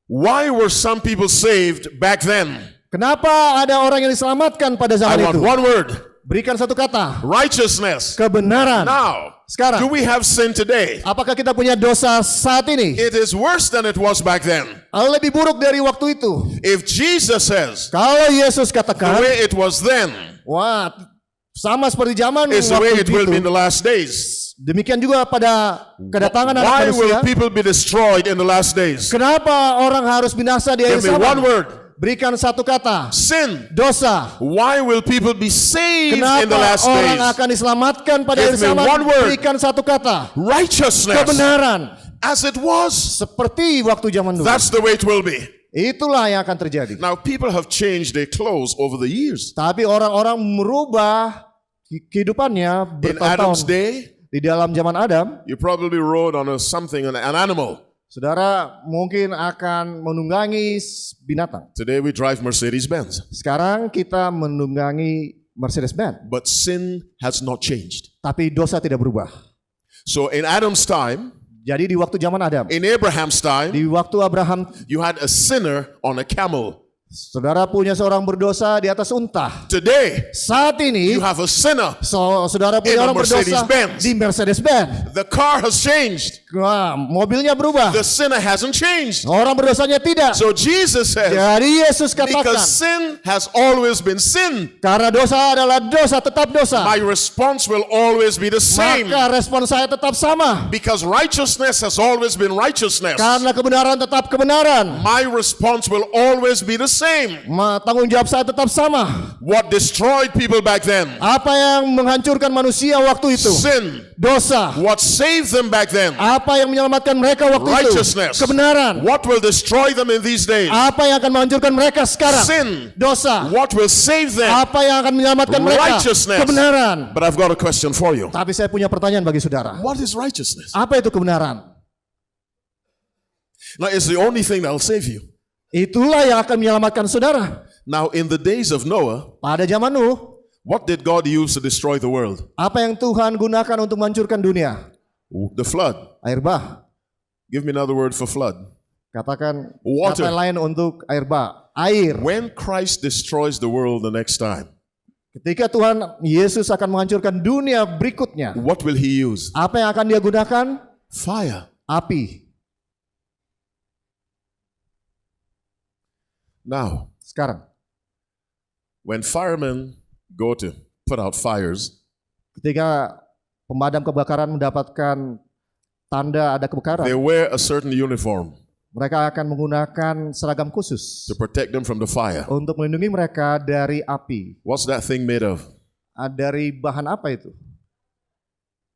Why were some people saved back then? Kenapa ada orang yang diselamatkan pada I zaman want itu? one word. Berikan satu kata. Righteousness. Kebenaran. Now, Sekarang, do we have sin today? apakah kita punya dosa saat ini? It is worse than it was back then. Lebih buruk dari waktu itu. If Jesus says Kalau Yesus the katakan, way it was then wah, sama seperti zaman is the way waktu it will be in itu. the last days, Demikian juga pada kedatangan anak why manusia. will people be destroyed in the last days? Kenapa orang harus binasa di akhir Give me one zaman? word. Berikan satu kata. Sin. Dosa. Why will people be saved in the Kenapa last orang days? akan diselamatkan pada Give akhir me zaman? one word. Berikan satu kata. Righteousness. Kebenaran. As it was. Seperti waktu zaman dulu. That's the way it will be. Itulah yang akan terjadi. Now, people have changed their clothes over the years. Tapi orang-orang merubah kehidupannya In Adam's bertahun-tahun. day, Di dalam zaman Adam, you probably rode on an animal. saudara mungkin akan menunggangi binatang. Today we drive Mercedes-Benz. Sekarang kita menunggangi Mercedes-Benz. But sin has not changed. Tapi dosa tidak berubah. So in Adam's time, Jadi di waktu zaman Adam, in Abraham's time, di waktu Abraham, you had a sinner on a camel. saudara punya seorang berdosa di atas unta. Today, Saat ini, you have a sinner. saudara In punya a orang berdosa Mercedes-Benz. di Mercedes-Benz. The car has changed. Wah, mobilnya berubah. The sinner hasn't changed. Orang berdosanya tidak. So Jesus says, Jadi Yesus katakan, because sin has always been sin, karena dosa adalah dosa, tetap dosa. my response will always be the same. Maka respon saya tetap sama. Because righteousness has always been righteousness, Karena kebenaran tetap kebenaran. my response will always be the same. Tanggung jawab saya tetap sama. What destroyed people back then? Apa yang menghancurkan manusia waktu itu? Sin. Dosa. What saved them back then? Apa yang menyelamatkan mereka waktu itu? Righteousness. Kebenaran. What will destroy them in these days? Apa yang akan menghancurkan mereka sekarang? Sin. Dosa. What will save them? Apa yang akan menyelamatkan mereka? Righteousness. Kebenaran. But I've got a question for you. Tapi saya punya pertanyaan bagi saudara. What is righteousness? Apa itu kebenaran? Now, it's the only thing that will save you. Itulah yang akan menyelamatkan saudara. Now, in the days of Noah, Pada zaman Nuh, what did God use to destroy the world? apa yang Tuhan gunakan untuk menghancurkan dunia? The flood. Air bah. Give me another word for flood. Katakan Water. kata lain untuk air bah. Air. When Christ destroys the world the next time, Ketika Tuhan Yesus akan menghancurkan dunia berikutnya, what will he use? apa yang akan dia gunakan? Fire. Api. Now, Sekarang, when firemen go to put out fires, ketika pemadam kebakaran mendapatkan tanda ada kebakaran, they wear a certain uniform. Mereka akan menggunakan seragam khusus to protect them from the fire. untuk melindungi mereka dari api. What's that thing made of? Dari bahan apa itu?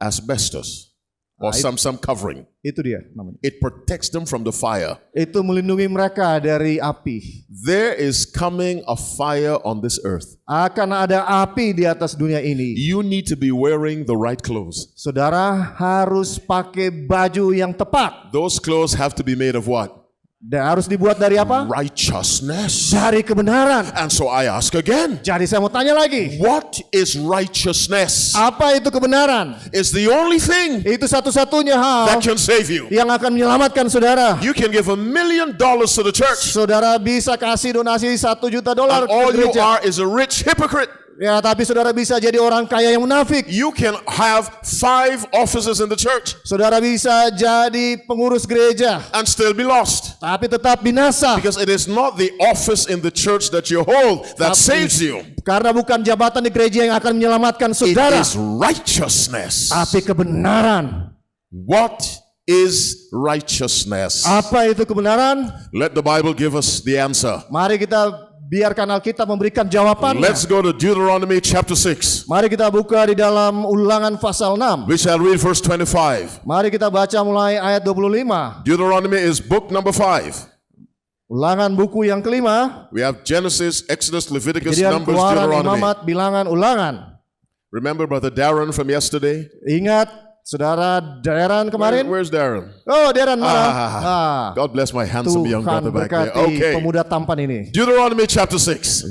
Asbestos or some covering. Itu dia namanya. It protects them from the fire. Itu melindungi mereka dari api. There is coming a fire on this earth. Akan ada api di atas dunia ini. You need to be wearing the right clothes. Saudara harus pakai baju yang tepat. Those clothes have to be made of what? Dan harus dibuat dari apa? Righteousness. Dari kebenaran. And so I ask again, Jadi saya mau tanya lagi. what is righteousness? Apa itu kebenaran? It's the only thing Itu satu-satunya hal that can save you. yang akan menyelamatkan saudara. You can give $1 million to the church, Saudara bisa kasih donasi $1 juta and all ke you gereja. are is a rich hypocrite. Ya, tapi saudara bisa jadi orang kaya yang munafik. You can have 5 offices in the church Saudara bisa jadi pengurus gereja, and still be lost, tapi tetap binasa. because it is not the office in the church that you hold that saves you. Karena bukan jabatan di gereja yang akan menyelamatkan It saudara, is righteousness. tapi kebenaran. What is righteousness? Apa itu kebenaran? Let the Bible give us the answer. Mari kita biarkan Alkitab memberikan jawabannya. Let's go to Deuteronomy chapter 6. Mari kita buka di dalam Ulangan pasal 6. We shall read verse 25. Mari kita baca mulai ayat 25. Deuteronomy is book number 5. Ulangan buku yang kelima. We have Genesis, Exodus, Leviticus, Kejadian, Numbers, Keluaran, Deuteronomy. Imamat, Bilangan, Ulangan. Remember Brother Darren from yesterday? Ingat saudara Darren kemarin? Where's Darren? Oh, Darren mana? God bless my handsome young Tuhan brother back there. berkati Okay. pemuda tampan ini. Deuteronomy chapter 6.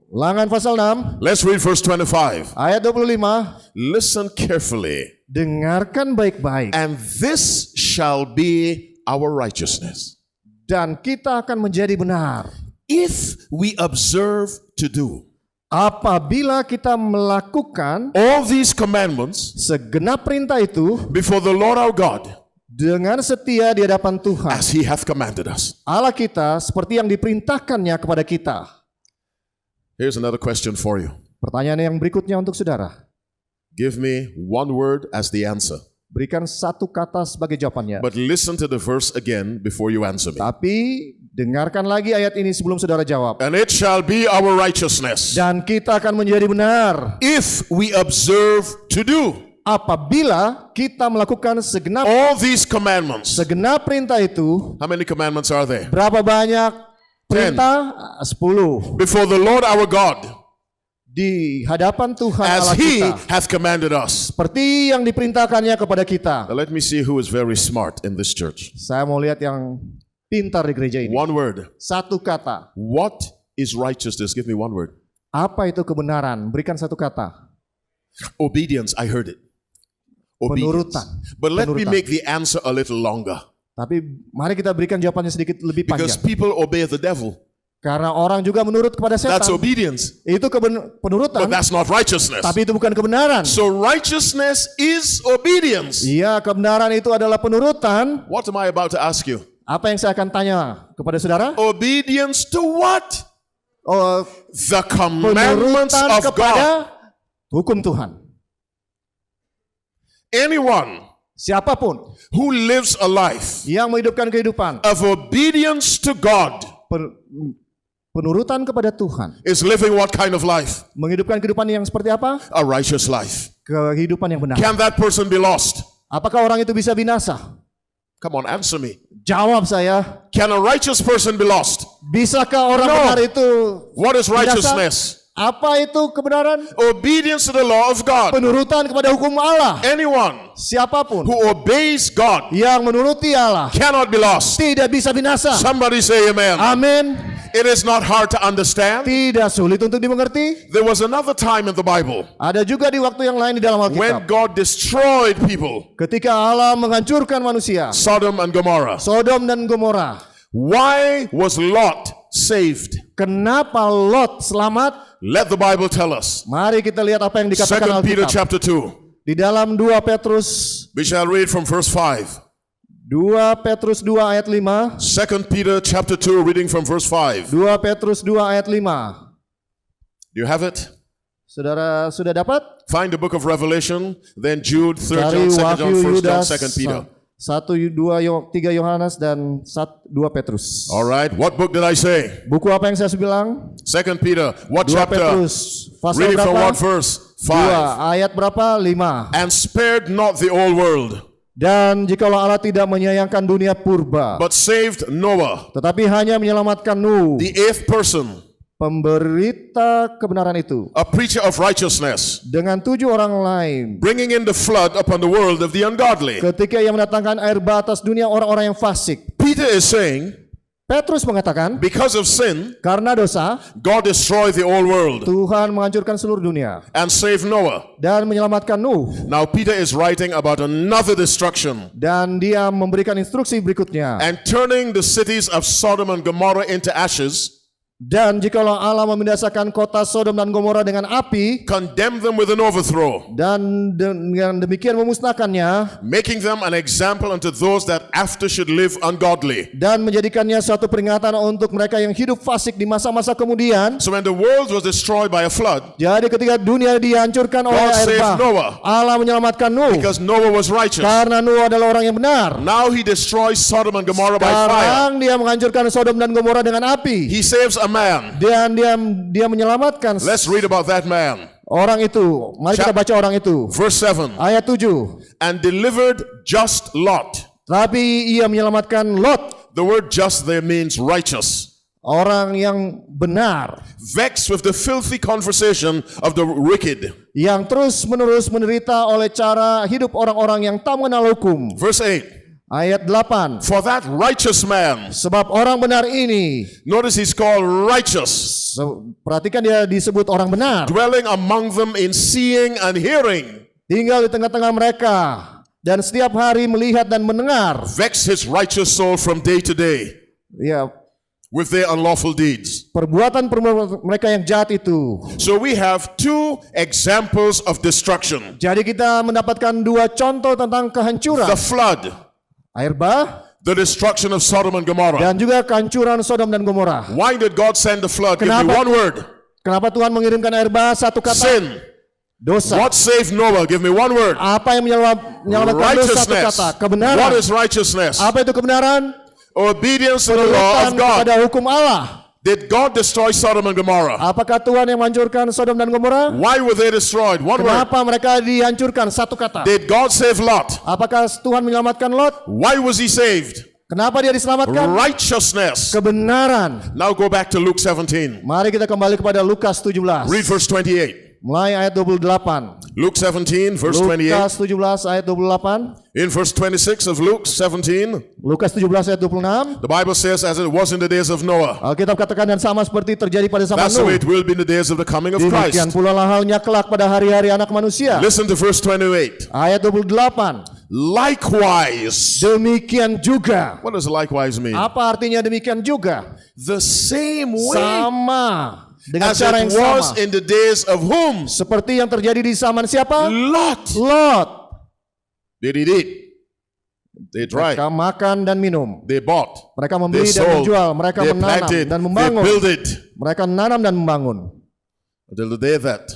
Ulangan pasal 6 Let's read verse 25. ayat 25. Listen carefully. Dengarkan baik-baik And this shall be our righteousness, dan kita akan menjadi benar if we observe to do apabila kita melakukan all these commandments segenap perintah itu before the Lord our God, dengan setia di hadapan Tuhan as he hath commanded us. Allah kita seperti yang diperintahkannya kepada kita. Here's another question for you. Pertanyaan yang berikutnya untuk saudara. Give me one word as the answer. Berikan satu kata sebagai jawabannya. But listen to the verse again before you answer me. Tapi dengarkan lagi ayat ini sebelum saudara jawab. And it shall be our righteousness, Dan kita akan menjadi benar if we observe to do apabila kita melakukan segenap all these commandments. perintah itu. How many commandments are there? Berapa banyak perintah? 10. Before the Lord our God, Di hadapan Tuhan as Allah he kita. hath commanded us. Seperti yang diperintahkannya kepada kita. Now let me see who is very smart in this church. Saya mau lihat yang pintar di gereja ini. One word. Satu kata. What is righteousness? Give me one word. Apa itu kebenaran? Berikan satu kata. Obedience. I heard it. Obedience. Penurutan. But let me Penurutan. make the answer a little longer. Tapi mari kita berikan jawabannya sedikit lebih Because panjang. people obey the devil. Karena orang juga menurut kepada That's setan. obedience. Itu penurutan. But that's not righteousness. Tapi itu bukan kebenaran. So righteousness is obedience. Iya, kebenaran itu adalah penurutan. What am I about to ask you? Apa yang saya akan tanya kepada saudara? Obedience to what? Oh, The commandments penurutan of kepada God. hukum Tuhan. Anyone Siapapun who lives a life yang menghidupkan kehidupan of obedience to God penurutan kepada Tuhan, is living what kind of life? menghidupkan kehidupan yang seperti apa? A righteous life. Kehidupan yang benar. Can that person be lost? Apakah orang itu bisa binasa? Come on, answer me. Jawab saya. Can a righteous person be lost? Bisakah orang No. benar itu What is binasa? righteousness? Apa itu kebenaran? Obedience to the law of God. Penurutan kepada hukum Allah. Anyone Siapapun who obeys God yang menuruti Allah cannot be lost. tidak bisa binasa. Somebody say amen. Amin. It is not hard to understand. Tidak sulit untuk dimengerti. There was another time in the Bible Ada juga di waktu yang lain di dalam when Alkitab. God destroyed people, Ketika Allah menghancurkan manusia. Sodom and Gomorrah. Sodom dan Gomora. Why was Lot saved? Kenapa Lot selamat? Let the Bible tell us. Mari kita lihat apa yang dikatakan 2 Peter Alkitab. chapter 2. Di dalam 2 Petrus We shall read from verse 5. 2 Petrus 2 ayat 5. 2 Peter chapter 2 reading from verse 5. 2 Petrus 2 ayat 5. Do you have it? Saudara sudah dapat? Find the book of Revelation, then Jude, 3rd Cari John, 2nd John, Wahyu, 1st John, Yudas, 2nd Peter. 3 Yohanes dan 2 Petrus. All right. What book did I say? Buku apa yang saya bilang? 2 Peter. What 2 chapter? Petrus. Pasal Read it from berapa? what verse? 2. 5. Ayat berapa? 5. And spared not the old world, Dan jikalau Allah tidak menyayangkan dunia purba, but saved Noah, tetapi hanya menyelamatkan Nuh, the eighth person, pemberita kebenaran itu, a preacher of righteousness, dengan 7 orang lain, bringing in the flood upon the world of the ungodly. ketika ia mendatangkan air bah atas dunia orang-orang yang fasik. Peter is saying, Petrus mengatakan, because of sin, karena dosa, God destroyed the old world Tuhan menghancurkan seluruh dunia and saved Noah. dan menyelamatkan Nuh. Now Peter is writing about another destruction Dan dia memberikan instruksi berikutnya. and turning the cities of Sodom and Gomorrah into ashes, Dan jikalau Allah membinasakan kota Sodom dan Gomora dengan api, condemn them with an overthrow, dan dengan demikian memusnahkannya, making them an example unto those that after should live ungodly. dan menjadikannya suatu peringatan untuk mereka yang hidup fasik di masa-masa kemudian. So when the world was destroyed by a flood, Jadi ketika dunia dihancurkan oleh God air saved bah, Noah. Allah menyelamatkan Nuh because Noah was righteous. karena Nuh adalah orang yang benar. Now he destroys Sodom and Gomorrah by fire. Sekarang dia menghancurkan Sodom dan Gomora dengan api. He saves a man. Dan dia menyelamatkan Let's read about that man. orang itu. Mari kita baca orang itu. Verse 7. Ayat 7. And delivered just Lot. Tapi ia menyelamatkan Lot, The word just there means righteous. orang yang benar, Vexed with the filthy conversation of the wicked. yang terus-menerus menderita oleh cara hidup orang-orang yang tak mengenal hukum. Verse 8. Ayat 8. For that righteous man. Sebab orang benar ini, Notice he's called righteous. perhatikan dia disebut orang benar, Dwelling among them in seeing and hearing. tinggal di tengah-tengah mereka dan setiap hari melihat dan mendengar. Vex his righteous soul from day to day Ya, with their unlawful deeds. perbuatan mereka yang jahat itu. So we have two examples of destruction. Jadi kita mendapatkan 2 contoh tentang kehancuran. The flood, Air bah the destruction of Sodom and Gomorrah. dan juga kehancuran Sodom dan Gomora. Why did God send the flood? Give me Kenapa? one word. Kenapa Tuhan mengirimkan air bah? Satu kata, Sin. dosa. What saved Noah? Give me one word. Apa yang menyelamatkan dosa? Satu kata, kebenaran. What is righteousness? Apa itu kebenaran? Obedience to the law Penurutan of God. kepada hukum Allah. Did God destroy Sodom and Gomorrah? Apakah Tuhan yang menghancurkan Sodom dan Gomora? Why were they destroyed? One word. Kenapa mereka dihancurkan? Satu kata. Did God save Lot? Apakah Tuhan menyelamatkan Lot? Why was he saved? Kenapa dia diselamatkan? Righteousness. Kebenaran. Now go back to Luke 17. Mari kita kembali kepada Lukas 17. Read verse 28. Mulai ayat 28. Luke 17, verse 28. Lukas 17 ayat 28. In verse 26 of Luke 17, Lukas 17 ayat 26. the Bible says, as it was in the days of Noah, Alkitab katakan dan sama seperti terjadi pada zaman that's the way Nuh. it will be in the days of the coming of Demikian Christ. pula lah halnya kelak pada hari-hari anak manusia. Listen to verse 28. Ayat 28. Likewise. Demikian juga. What does likewise mean? Apa artinya demikian juga? The same way Sama. Dengan as cara it yang was sama. in the days of whom? Seperti yang terjadi di zaman siapa? Lot. Lot. They did eat. They drank. Mereka makan dan minum. They bought. Mereka They membeli dan sold. menjual. Mereka They menanam planted. dan They membangun. built. Mereka menanam dan membangun. Until the day that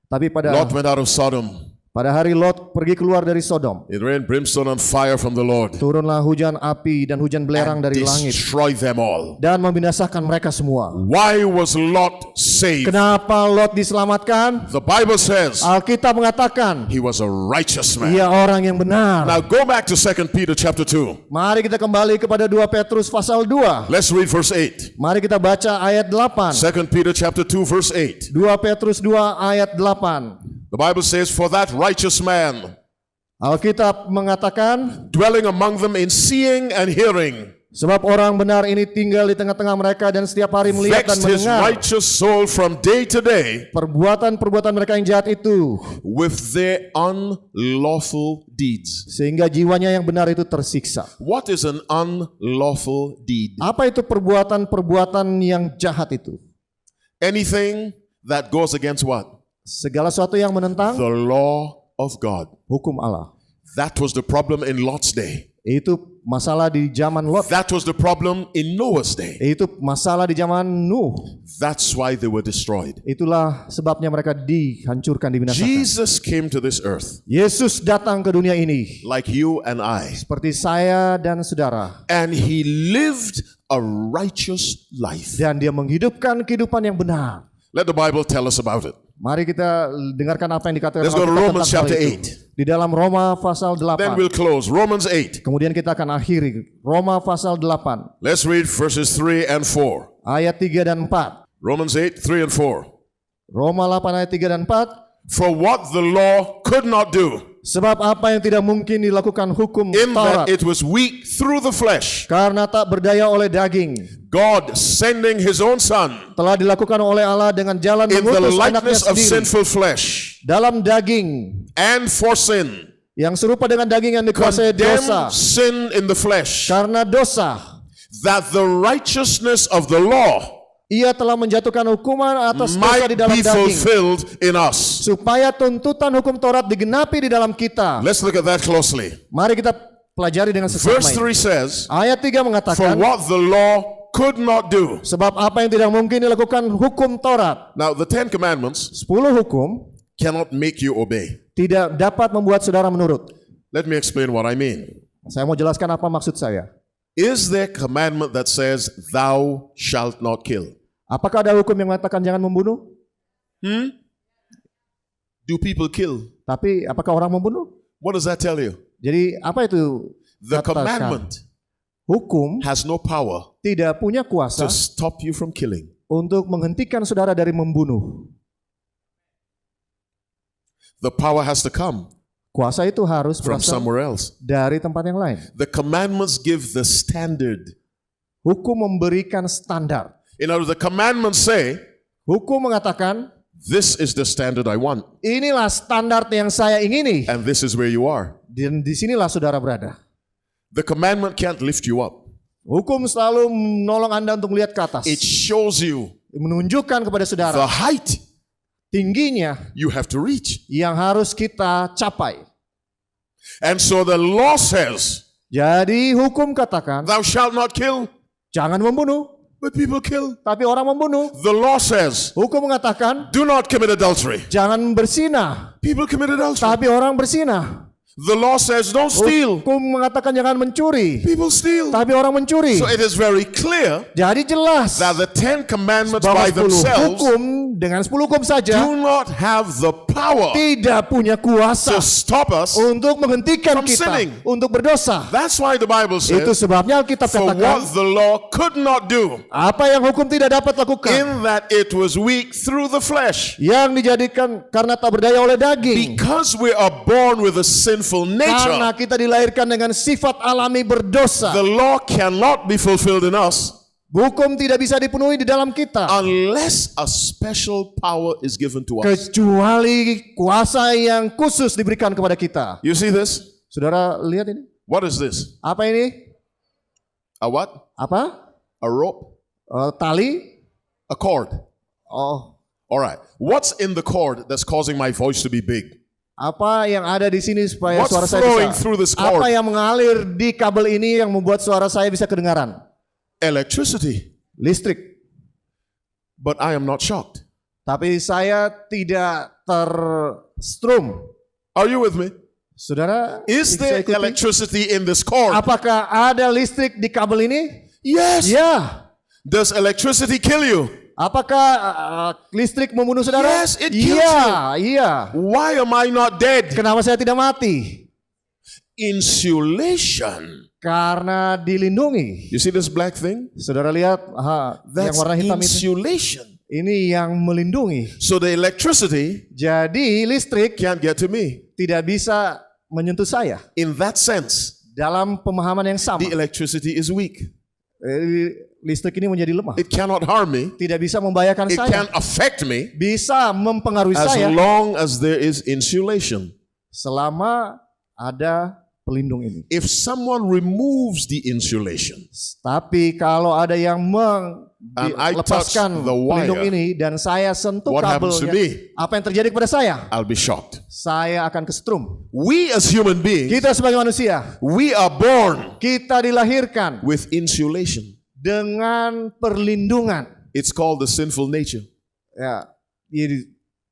Tapi pada Lot went out of Sodom, hari Lot pergi keluar dari Sodom, it rained brimstone and fire from the Lord turunlah hujan api dan hujan belerang and dari langit destroyed them all. dan membinasakan mereka semua. Why was Lot saved? Kenapa Lot diselamatkan? The Bible says Alkitab mengatakan he was a righteous man. ia orang yang benar. Now go back to 2 Peter chapter 2. Mari kita kembali kepada 2 Petrus pasal 2. Let's read verse 8. Mari kita baca ayat 8. 2 Peter chapter 2 verse 8. 2 Petrus 2 ayat 8. The Bible says, for that righteous man Alkitab mengatakan, dwelling among them in seeing and hearing, sebab orang benar ini tinggal di tengah-tengah mereka dan setiap hari melihat dan vexed his mendengar righteous soul from day to day perbuatan-perbuatan mereka yang jahat itu, with their unlawful deeds. sehingga jiwanya yang benar itu tersiksa. What is an unlawful deed? Apa itu perbuatan-perbuatan yang jahat itu? Anything that goes against what? Segala sesuatu yang menentang The law of God. hukum Allah. That was the problem in Lot's day. Itu masalah di zaman Lot. That was the problem in Noah's day. Itu masalah di zaman Nuh. That's why they were destroyed. Itulah sebabnya mereka dihancurkan, dibinasakan. Jesus came to this earth Yesus datang ke dunia ini like you and I, seperti saya dan saudara. and he lived a righteous life. Dan dia menghidupkan kehidupan yang benar. Let the Bible tell us about it. Mari kita dengarkan apa yang dikatakan Let's go to Alkitab Romans tentang hal chapter itu. 8. Di dalam Roma pasal Then 8. we'll close. Romans 8. Kemudian kita akan akhiri Roma pasal 8. Let's read verses 3 and 4. Ayat 3 dan 4. Romans 8, 3 and 4. Roma 8 ayat 3 dan 4. For what the law could not do, Sebab apa yang tidak mungkin dilakukan hukum in Taurat, that it was weak through the flesh, karena tak berdaya oleh daging, God sending his own son telah dilakukan oleh Allah dengan jalan in the mengutus anaknya likeness of sendiri sinful flesh, dalam daging and for sin, yang serupa dengan daging yang dikuasai condemned dosa. sin in the flesh, Karena dosa, that the righteousness of the law ia telah menjatuhkan hukuman atas dosa might di dalam be daging, fulfilled in us. supaya tuntutan hukum Taurat digenapi di dalam kita. Let's look at that closely. Mari kita pelajari dengan Verse seksama 3 ini. says, Ayat 3 for mengatakan, what the law could not do. sebab apa yang tidak mungkin dilakukan hukum Taurat. Now, the 10 commandments 10 hukum cannot make you obey. tidak dapat membuat saudara menurut. Let me explain what I mean. Saya mau jelaskan apa maksud saya. Is there commandment that says, thou shalt not kill? Apakah ada hukum yang mengatakan jangan membunuh? Do people kill? Tapi apakah orang membunuh? What does that tell you? Jadi apa itu? The katakan? commandment Hukum has no power tidak punya kuasa to stop you from killing. untuk menghentikan saudara dari membunuh. The power has to come Kuasa itu harus from berasal somewhere else. dari tempat yang lain. The commandments give the standard. Hukum memberikan standar. In other words, the commandments say, Hukum mengatakan, this is the standard I want, inilah standar yang saya ingini. and this is where you are. Dan disinilah saudara berada. The commandment can't lift you up. Hukum selalu menolong Anda untuk melihat ke atas. It shows you Menunjukkan kepada saudara the height tingginya you have to reach. yang harus kita capai. And so the law says, Jadi hukum katakan, thou shalt not kill, jangan membunuh. but people kill. Tapi orang membunuh. The law says, Hukum mengatakan, do not commit adultery. jangan bersinah. People commit adultery. Tapi orang bersinah. The law says, don't steal. Hukum mengatakan jangan mencuri. People steal. Tapi orang mencuri. So it is very clear Jadi jelas that the 10 commandments bahwa by 10 themselves hukum dengan 10 hukum saja do not have the power tidak punya kuasa to stop us. untuk menghentikan from kita sinning. untuk berdosa. That's why the Bible Itu says, sebabnya Alkitab for what katakan the law could not do, apa yang hukum tidak dapat lakukan, in that it was weak through the flesh. yang dijadikan karena tak berdaya oleh daging. Because we are born with a sinful nature, Karena kita dilahirkan dengan sifat alami berdosa. the law cannot be fulfilled in us Hukum tidak bisa dipenuhi di dalam kita unless a special power is given to us. kecuali kuasa yang khusus diberikan kepada kita. You see this? Saudara lihat ini? What is this? Apa ini? A what? Apa? A rope? Tali? A cord. Oh, All right. What's in the cord that's causing my voice to be big? apa yang ada di sini supaya What's suara saya flowing bisa? through this cord? Apa yang mengalir di kabel ini yang membuat suara saya bisa kedengaran? Electricity. Listrik. But I am not shocked. Tapi saya tidak terstrum. Are you with me? Saudara, Is bisa there ikuti? electricity in this cord? Apakah ada listrik di kabel ini? Yes. Ya. Does electricity kill you? Apakah listrik membunuh saudara? Yes, it kills Iya, iya. Why am I not dead? Kenapa saya tidak mati? Insulation. Karena dilindungi. You see this black thing? Saudara lihat yang That's warna hitam itu? insulation. Ini yang melindungi. So the electricity Jadi listrik can't get to me. tidak bisa menyentuh saya. In that sense, Dalam pemahaman yang sama, the electricity is weak. listrik ini menjadi lemah. It cannot harm me. Tidak bisa membahayakan It saya. can't affect me Bisa mempengaruhi as saya long as there is insulation. selama ada pelindung ini. If someone removes the insulation Tapi kalau ada yang And I melepaskan touch the wire, pelindung ini dan saya sentuh what happens to kabelnya, me? apa yang terjadi kepada saya? I'll be shocked. Saya akan kesetrum. We as human beings, Kita sebagai manusia, we are born kita dilahirkan with insulation. dengan perlindungan. It's called the sinful nature. Ya,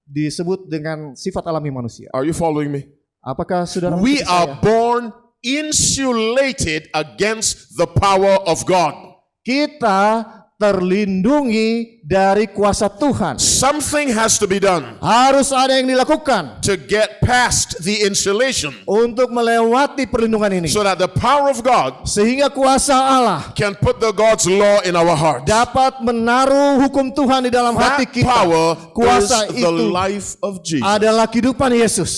disebut dengan sifat alami manusia. Are you following me? Apakah saudara We mengerti are saya? born insulated against the power of God. Kita terlindungi dari kuasa Tuhan. Something has to be done Harus ada yang dilakukan to get past the insulation untuk melewati perlindungan ini. so that the power of God Sehingga kuasa Allah can put the God's law in our heart. dapat menaruh hukum Tuhan di dalam hati That kita. power Kuasa is the itu life of Jesus. adalah kehidupan Yesus.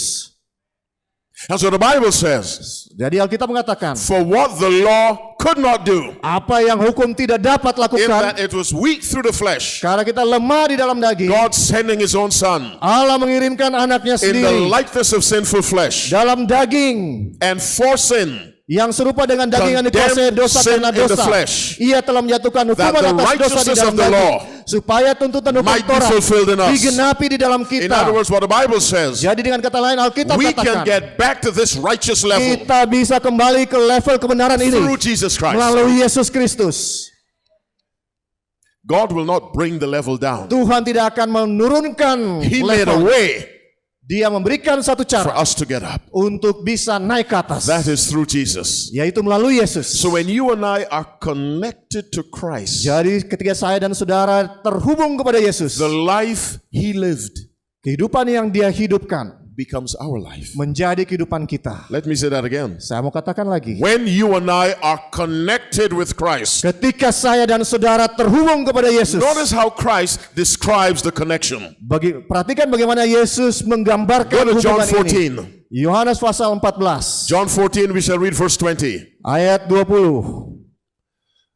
And so the Bible says, Jadi Alkitab mengatakan, for what the law could not do, apa yang hukum tidak dapat in lakukan, that it was weak through the flesh, karena kita lemah di dalam daging, God sending his own son Allah mengirimkan anaknya in the sendiri likeness of sinful flesh, dalam daging and for sin, yang serupa dengan daging yang dikuasai condemned dosa sin karena in the dosa. flesh, Ia telah menjatuhkan hukuman that the atas dosa di righteousness dalam of the daging, law supaya tuntutan hukum might be Taurat fulfilled in us. digenapi di dalam In kita. other words, what the Bible says, Jadi dengan kata lain Alkitab we can katakan, get back to this righteous level kita bisa kembali ke level kebenaran ini through Jesus Christ. melalui Yesus Kristus. God will not bring the level down. Tuhan tidak akan menurunkan He made a level. way Dia memberikan satu for cara us to get up. untuk bisa naik ke atas, That is through Jesus. yaitu melalui Yesus. So when you and I are connected to Christ, Jadi ketika saya dan saudara terhubung kepada Yesus, the life He lived kehidupan yang Dia hidupkan becomes our life. menjadi kehidupan kita. Let me say that again. Saya mau katakan lagi. When you and I are connected with Christ, Ketika saya dan saudara terhubung kepada Yesus, notice how Christ describes the connection. perhatikan bagaimana Yesus menggambarkan Go to John hubungan 14. ini. Yohanes pasal 14 John 14, we shall read verse 20. ayat 20.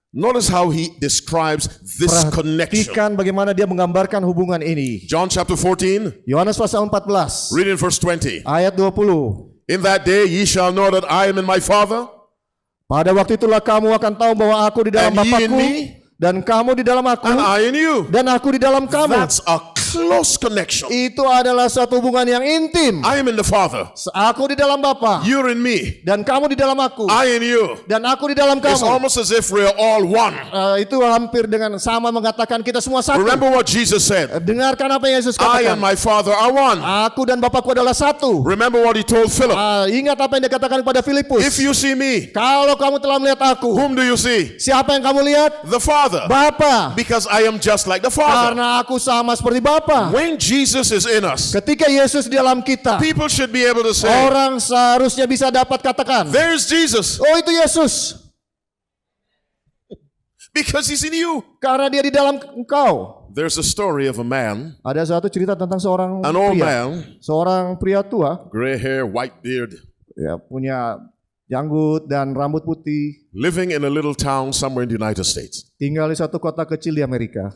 Notice how he describes this connection. Perhatikan bagaimana dia menggambarkan hubungan ini. John chapter 14, Yohanes pasal 14 read in verse 20. ayat 20. In that day ye shall know that I am in my Father, Pada waktu itulah kamu akan tahu bahwa aku di dalam And ye in Bapa-Ku me, dan kamu di dalam aku and I in you. dan aku di dalam kamu. That's a close connection. Itu adalah suatu hubungan yang intim. I am in the Father, Aku di dalam Bapa you're in me, dan kamu di dalam aku I in you. dan aku di dalam It's kamu. almost as if we're all one. Itu hampir dengan sama mengatakan kita semua satu. Remember what Jesus said, Dengarkan apa yang Yesus I and katakan. my Father are one. Aku dan Bapakku adalah satu. Remember what he told Philip, Ingat apa yang dia katakan kepada Filipus. if you see me, Kalau kamu telah melihat aku, whom do you see? siapa yang kamu lihat? The Father, Bapa. because I am just like the Father. Karena aku sama seperti Bapa. When Jesus is in us, Ketika Yesus di dalam kita, people should be able to say, orang seharusnya bisa dapat katakan, there's Jesus, oh itu Yesus. because he's in you. Karena dia di dalam engkau. There's a story of a man, Ada satu cerita tentang seorang an old pria. man, Seorang pria tua, gray hair, white beard, ya, punya janggut dan rambut putih, living in a little town somewhere in the United States. tinggal di satu kota kecil di Amerika.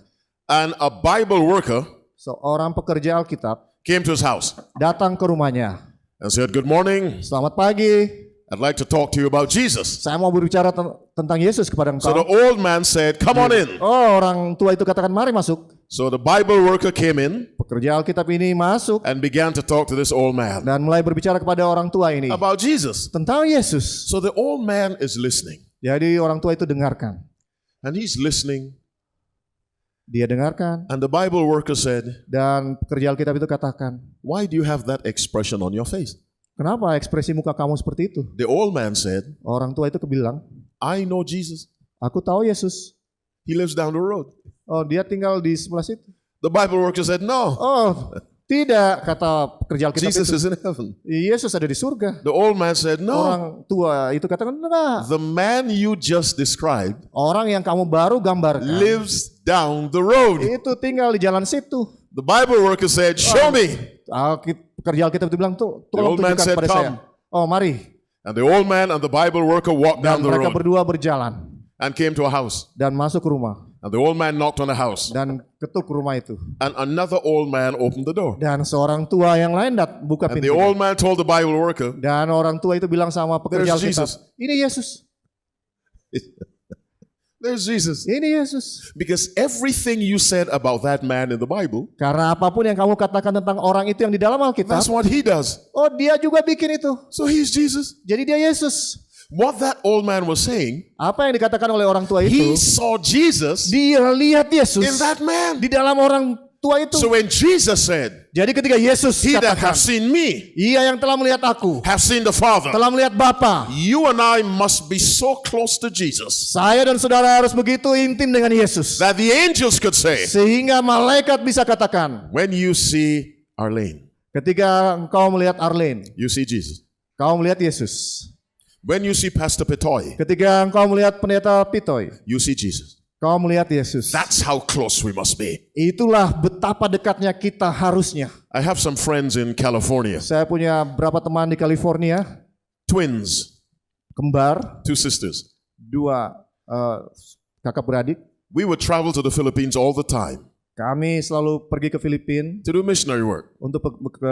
And a Bible worker Seorang pekerja Alkitab came to his house datang ke rumahnya. and said, good morning, Selamat pagi, I'd like to talk to you about Jesus. saya mau berbicara tentang Yesus kepada So the engkau. old man said, come on in. Oh, orang tua itu katakan, mari masuk. So the Bible worker came in Pekerja Alkitab ini masuk and began to talk to this old man dan mulai berbicara kepada orang tua ini about Jesus. tentang Yesus. So the old man is listening, Jadi orang tua itu dengarkan. and he's listening, Dia dengarkan and the Bible worker said, dan pekerja Alkitab itu katakan, why do you have that expression on your face? kenapa ekspresi muka kamu seperti itu? The old man said, Orang tua itu bilang, I know Jesus. aku tahu Yesus. He lives down the road. Oh, dia tinggal di sebelah situ. The Bible worker said, no, Oh, tidak, kata pekerja Alkitab Jesus itu. is in heaven. Yesus ada di surga. The old man said, no, Orang tua itu katakan, enggak. the man you just described Orang yang kamu baru gambarkan lives down the road. itu tinggal di jalan situ. The Bible worker said, show me. Pekerja Alkitab itu bilang, tuh, tolong old man tunjukkan said, kepada saya. "Come." Oh, mari. And the old man and the Bible worker walked down Dan the mereka road berdua berjalan and came to a house. dan masuk ke rumah. And the old man knocked on the house. dan ketuk rumah itu. And another old man opened the door. Dan seorang tua yang lain buka And the pintu. old man told the Bible worker, Dan orang tua itu bilang sama pekerja There's Alkitab, Jesus. ini Yesus, there's Jesus. ini Yesus. Because everything you said about that man in the Bible, Karena apapun yang kamu katakan tentang orang itu yang di dalam Alkitab, that's what he does. oh dia juga bikin itu. So he's Jesus. Jadi dia Yesus. What that old man was saying, Apa yang dikatakan oleh orang tua he itu? saw Jesus Dia lihat Yesus in that man. di dalam orang tua itu. So when Jesus said, Jadi ketika Yesus he that katakan, hath seen me, ia yang telah melihat aku, hath seen the Father. telah melihat Bapa. You and I must be so close to Jesus Saya dan saudara harus begitu intim dengan Yesus. that the angels could say, Sehingga malaikat bisa katakan, when you see Arlene, ketika engkau melihat Arlene, you see Jesus. kau melihat Yesus. When you see Pastor Petoy, Ketika engkau melihat pendeta Pitoy, you see Jesus. kau melihat Yesus. That's how close we must be. Itulah betapa dekatnya kita harusnya. I have some friends in California, Saya punya beberapa teman di California, twins, kembar, 2 sisters. dua kakak beradik. We would travel to the Philippines all the time Kami selalu pergi ke Filipina to do missionary work. untuk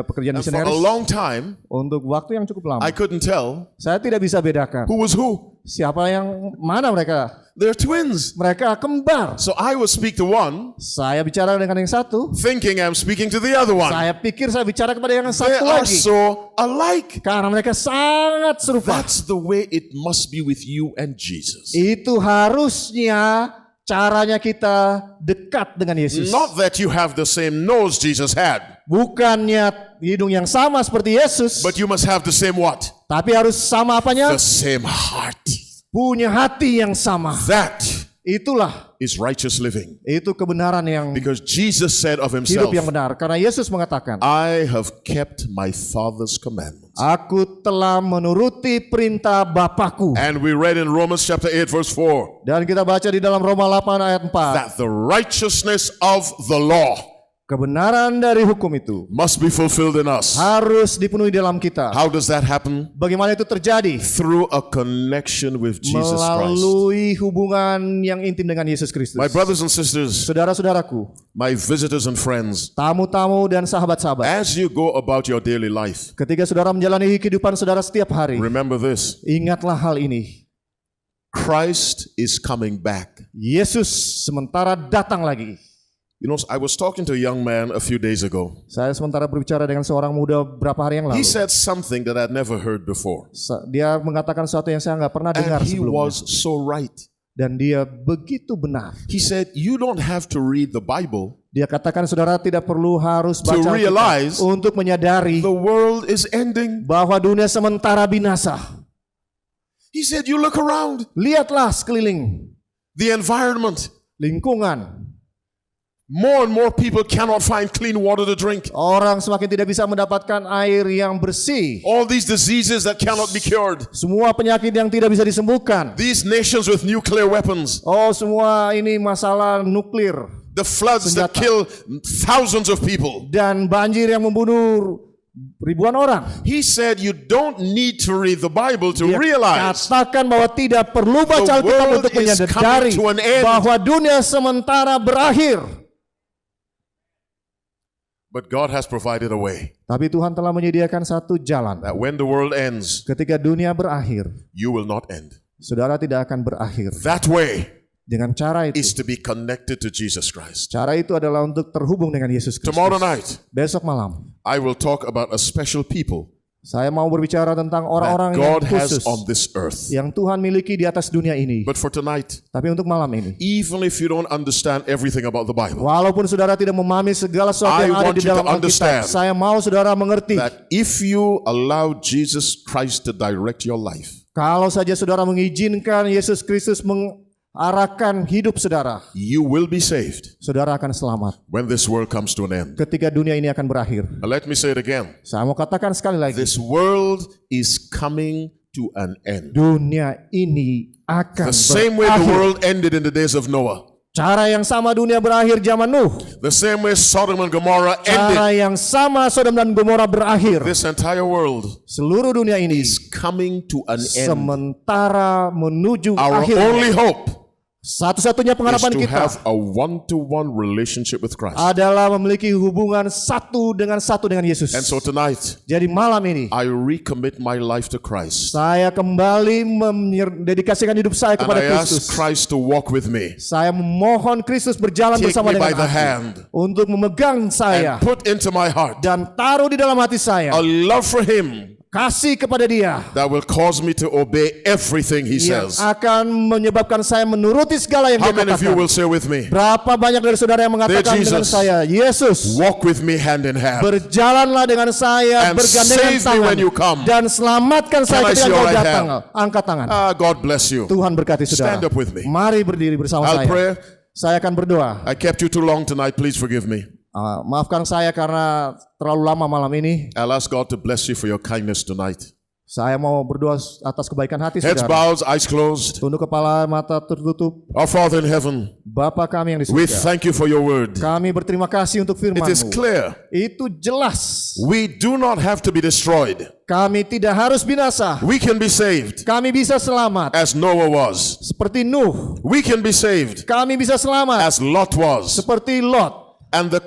pekerjaan And for a misionaris long time, untuk waktu yang cukup lama. I couldn't tell Saya tidak bisa bedakan who was who. siapa yang mana mereka. They're twins. Mereka kembar. So I would speak to one, Saya bicara dengan yang satu. thinking I'm speaking to the other one. Saya pikir saya bicara kepada yang They satu are lagi. so alike. Karena mereka sangat serupa. That's the way it must be with you and Jesus. Itu harusnya caranya kita dekat dengan Yesus. Not that you have the same nose Jesus had, Bukannya hidung yang sama seperti Yesus, but you must have the same what? tapi harus sama apanya? The same heart. Punya hati yang sama. That Itulah, is righteous living. itu kebenaran yang Because Jesus said of hidup himself, yang benar. Karena Yesus mengatakan, I have kept my Father's commandments. aku telah menuruti perintah Bapakku. And we read in Romans chapter 8 verse 4 Dan kita baca di dalam Roma 8 ayat 4. that the righteousness of the law Kebenaran dari hukum itu must be fulfilled in us. harus dipenuhi dalam kita. How does that happen? Bagaimana itu terjadi? Through a connection with Jesus Christ. Melalui hubungan yang intim dengan Yesus Kristus. My brothers and sisters, Saudara-saudaraku, my visitors and friends, tamu-tamu dan sahabat-sahabat, as you go about your daily life, ketika saudara menjalani kehidupan saudara setiap hari, remember this: ingatlah hal ini. Christ is coming back. Yesus sementara datang lagi. You know, I was talking to a young man a few days ago. Saya sementara berbicara dengan seorang muda beberapa hari yang lalu. He said something that I'd never heard before. Dia mengatakan sesuatu yang saya nggak pernah dengar And he sebelumnya. was so right. Dan dia begitu benar. He said, you don't have to read the Bible Dia katakan saudara tidak perlu harus to baca realize Alkitab untuk menyadari the world is ending. bahwa dunia sementara binasa. He said, you look around, Lihatlah sekeliling, the environment. lingkungan. More and more people cannot find clean water to drink. Orang semakin tidak bisa mendapatkan air yang bersih. All these diseases that cannot be cured. Semua penyakit yang tidak bisa disembuhkan. These nations with nuclear weapons. Oh, semua ini masalah nuklir. The floods that Senjata. kill thousands of people. Dan banjir yang membunuh ribuan orang. He said you don't need to read the Bible to Dia realize katakan bahwa tidak perlu baca The Alkitab world untuk is menyadari coming to an end. bahwa dunia sementara berakhir. But God has provided a way Tapi Tuhan telah menyediakan satu jalan. that when the world ends, Ketika dunia berakhir, you will not end. saudara tidak akan berakhir. That way Dengan cara itu. is to be connected to Jesus Christ. Cara itu adalah untuk terhubung dengan Yesus Kristus. Tomorrow night, Besok malam, I will talk about a special people saya mau berbicara tentang that orang-orang yang God has khusus on this earth. yang Tuhan miliki di atas dunia ini. But for tonight, Tapi untuk malam ini, even if you don't understand everything about the Bible, walaupun saudara tidak memahami segala sesuatu I yang ada want di you dalam to Alkitab, understand saya mau saudara mengerti. that if you allow Jesus Christ to direct your life, Kalau saja saudara mengizinkan Yesus Kristus mengarahkan hidup saudara, you will be saved saudara akan selamat when this world comes to an end. ketika dunia ini akan berakhir. Let me say it again. Saya mau katakan sekali lagi, This world is coming to an end. dunia ini akan The same way the berakhir. world ended in the days of Noah. Cara yang sama dunia berakhir zaman Nuh. The same way Sodom and Gomorrah ended. Cara yang sama Sodom dan Gomora berakhir. This entire world Seluruh dunia ini is coming to an end. sementara menuju Our akhir. only hope Satu-satunya is pengharapan to kita have a one-to-one relationship with Christ. adalah memiliki hubungan satu dengan Yesus. And so tonight, Jadi malam ini I recommit my life to Christ. saya kembali mendedikasikan hidup saya And kepada I ask Kristus. Christ to walk with me. Saya memohon Kristus berjalan Take bersama me dengan by the aku hand untuk memegang saya and put into my heart dan taruh di dalam hati saya a love for Him kasih kepada Dia that will cause me to obey everything He yang says. akan menyebabkan saya menuruti segala yang How Dia many of you katakan. will say with me, Berapa banyak dari saudara yang mengatakan Dear dengan Jesus, saya, Yesus, walk with me hand in hand? berjalanlah dengan saya And bergandengan save me tangan when you come. dan selamatkan saya Can I ketika see Engkau your right datang. hand? Angkat tangan. God bless you. Tuhan berkati saudara. Stand up with me. Mari berdiri bersama I'll saya. pray. Saya akan berdoa. I kept you too long tonight. Please forgive me. Maafkan saya karena terlalu lama malam ini. I'll ask God to bless you for your kindness tonight. Saya mau berdoa atas kebaikan hati Heads saudara. bowed, eyes closed. Tunduk kepala, mata tertutup. Our Father in heaven, Bapa kami yang di we surga, thank you for your word. kami berterima kasih untuk It is firman-Mu. clear. Itu jelas. We do not have to be destroyed. Kami tidak harus binasa. We can be saved Kami bisa selamat. as Noah was. Seperti Nuh. We can be saved Kami bisa selamat. as Lot was. Seperti Lot. And the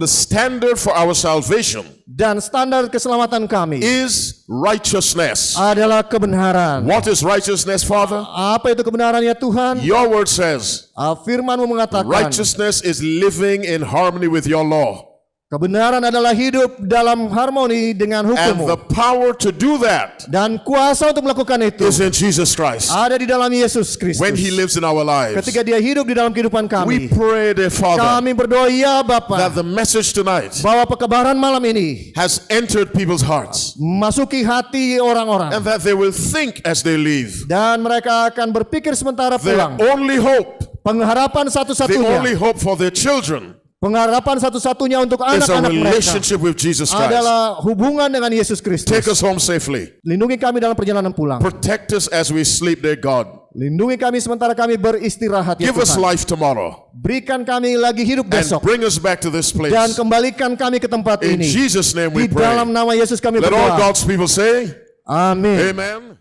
standard for our salvation Dan standar keselamatan kami is righteousness. adalah kebenaran. What is righteousness, Father? Apa itu kebenaran ya Tuhan? Your word says Firman-Mu mengatakan righteousness is living in harmony with your law. kebenaran adalah hidup dalam harmoni dengan And hukum-Mu. the power to do that Dan kuasa untuk melakukan itu is in Jesus Christ. ada di dalam Yesus Kristus. When He lives in our lives, Ketika Dia hidup di dalam kehidupan we kami. pray, dear Father, Kami berdoa ya that Bapa, the message tonight bahwa kebenaran malam ini has entered people's hearts memasuki hati orang-orang. and that they will think as they leave. Dan mereka akan berpikir sementara Their pulang. only hope, Pengharapan the satu-satunya. only hope for their children Pengharapan satu-satunya untuk is a anak-anak mereka relationship with Jesus Christ. adalah hubungan dengan Yesus Take Kristus. us home safely. Lindungi kami dalam perjalanan pulang. Protect us as we sleep, dear God. Lindungi kami sementara kami beristirahat ya Give us Tuhan. life tomorrow Berikan kami lagi hidup and besok. bring us back to this Dan place. kembalikan kami ke tempat In ini. Jesus' name we Di pray. dalam nama Yesus kami Let all berdoa. God's people say, Amin. Amen.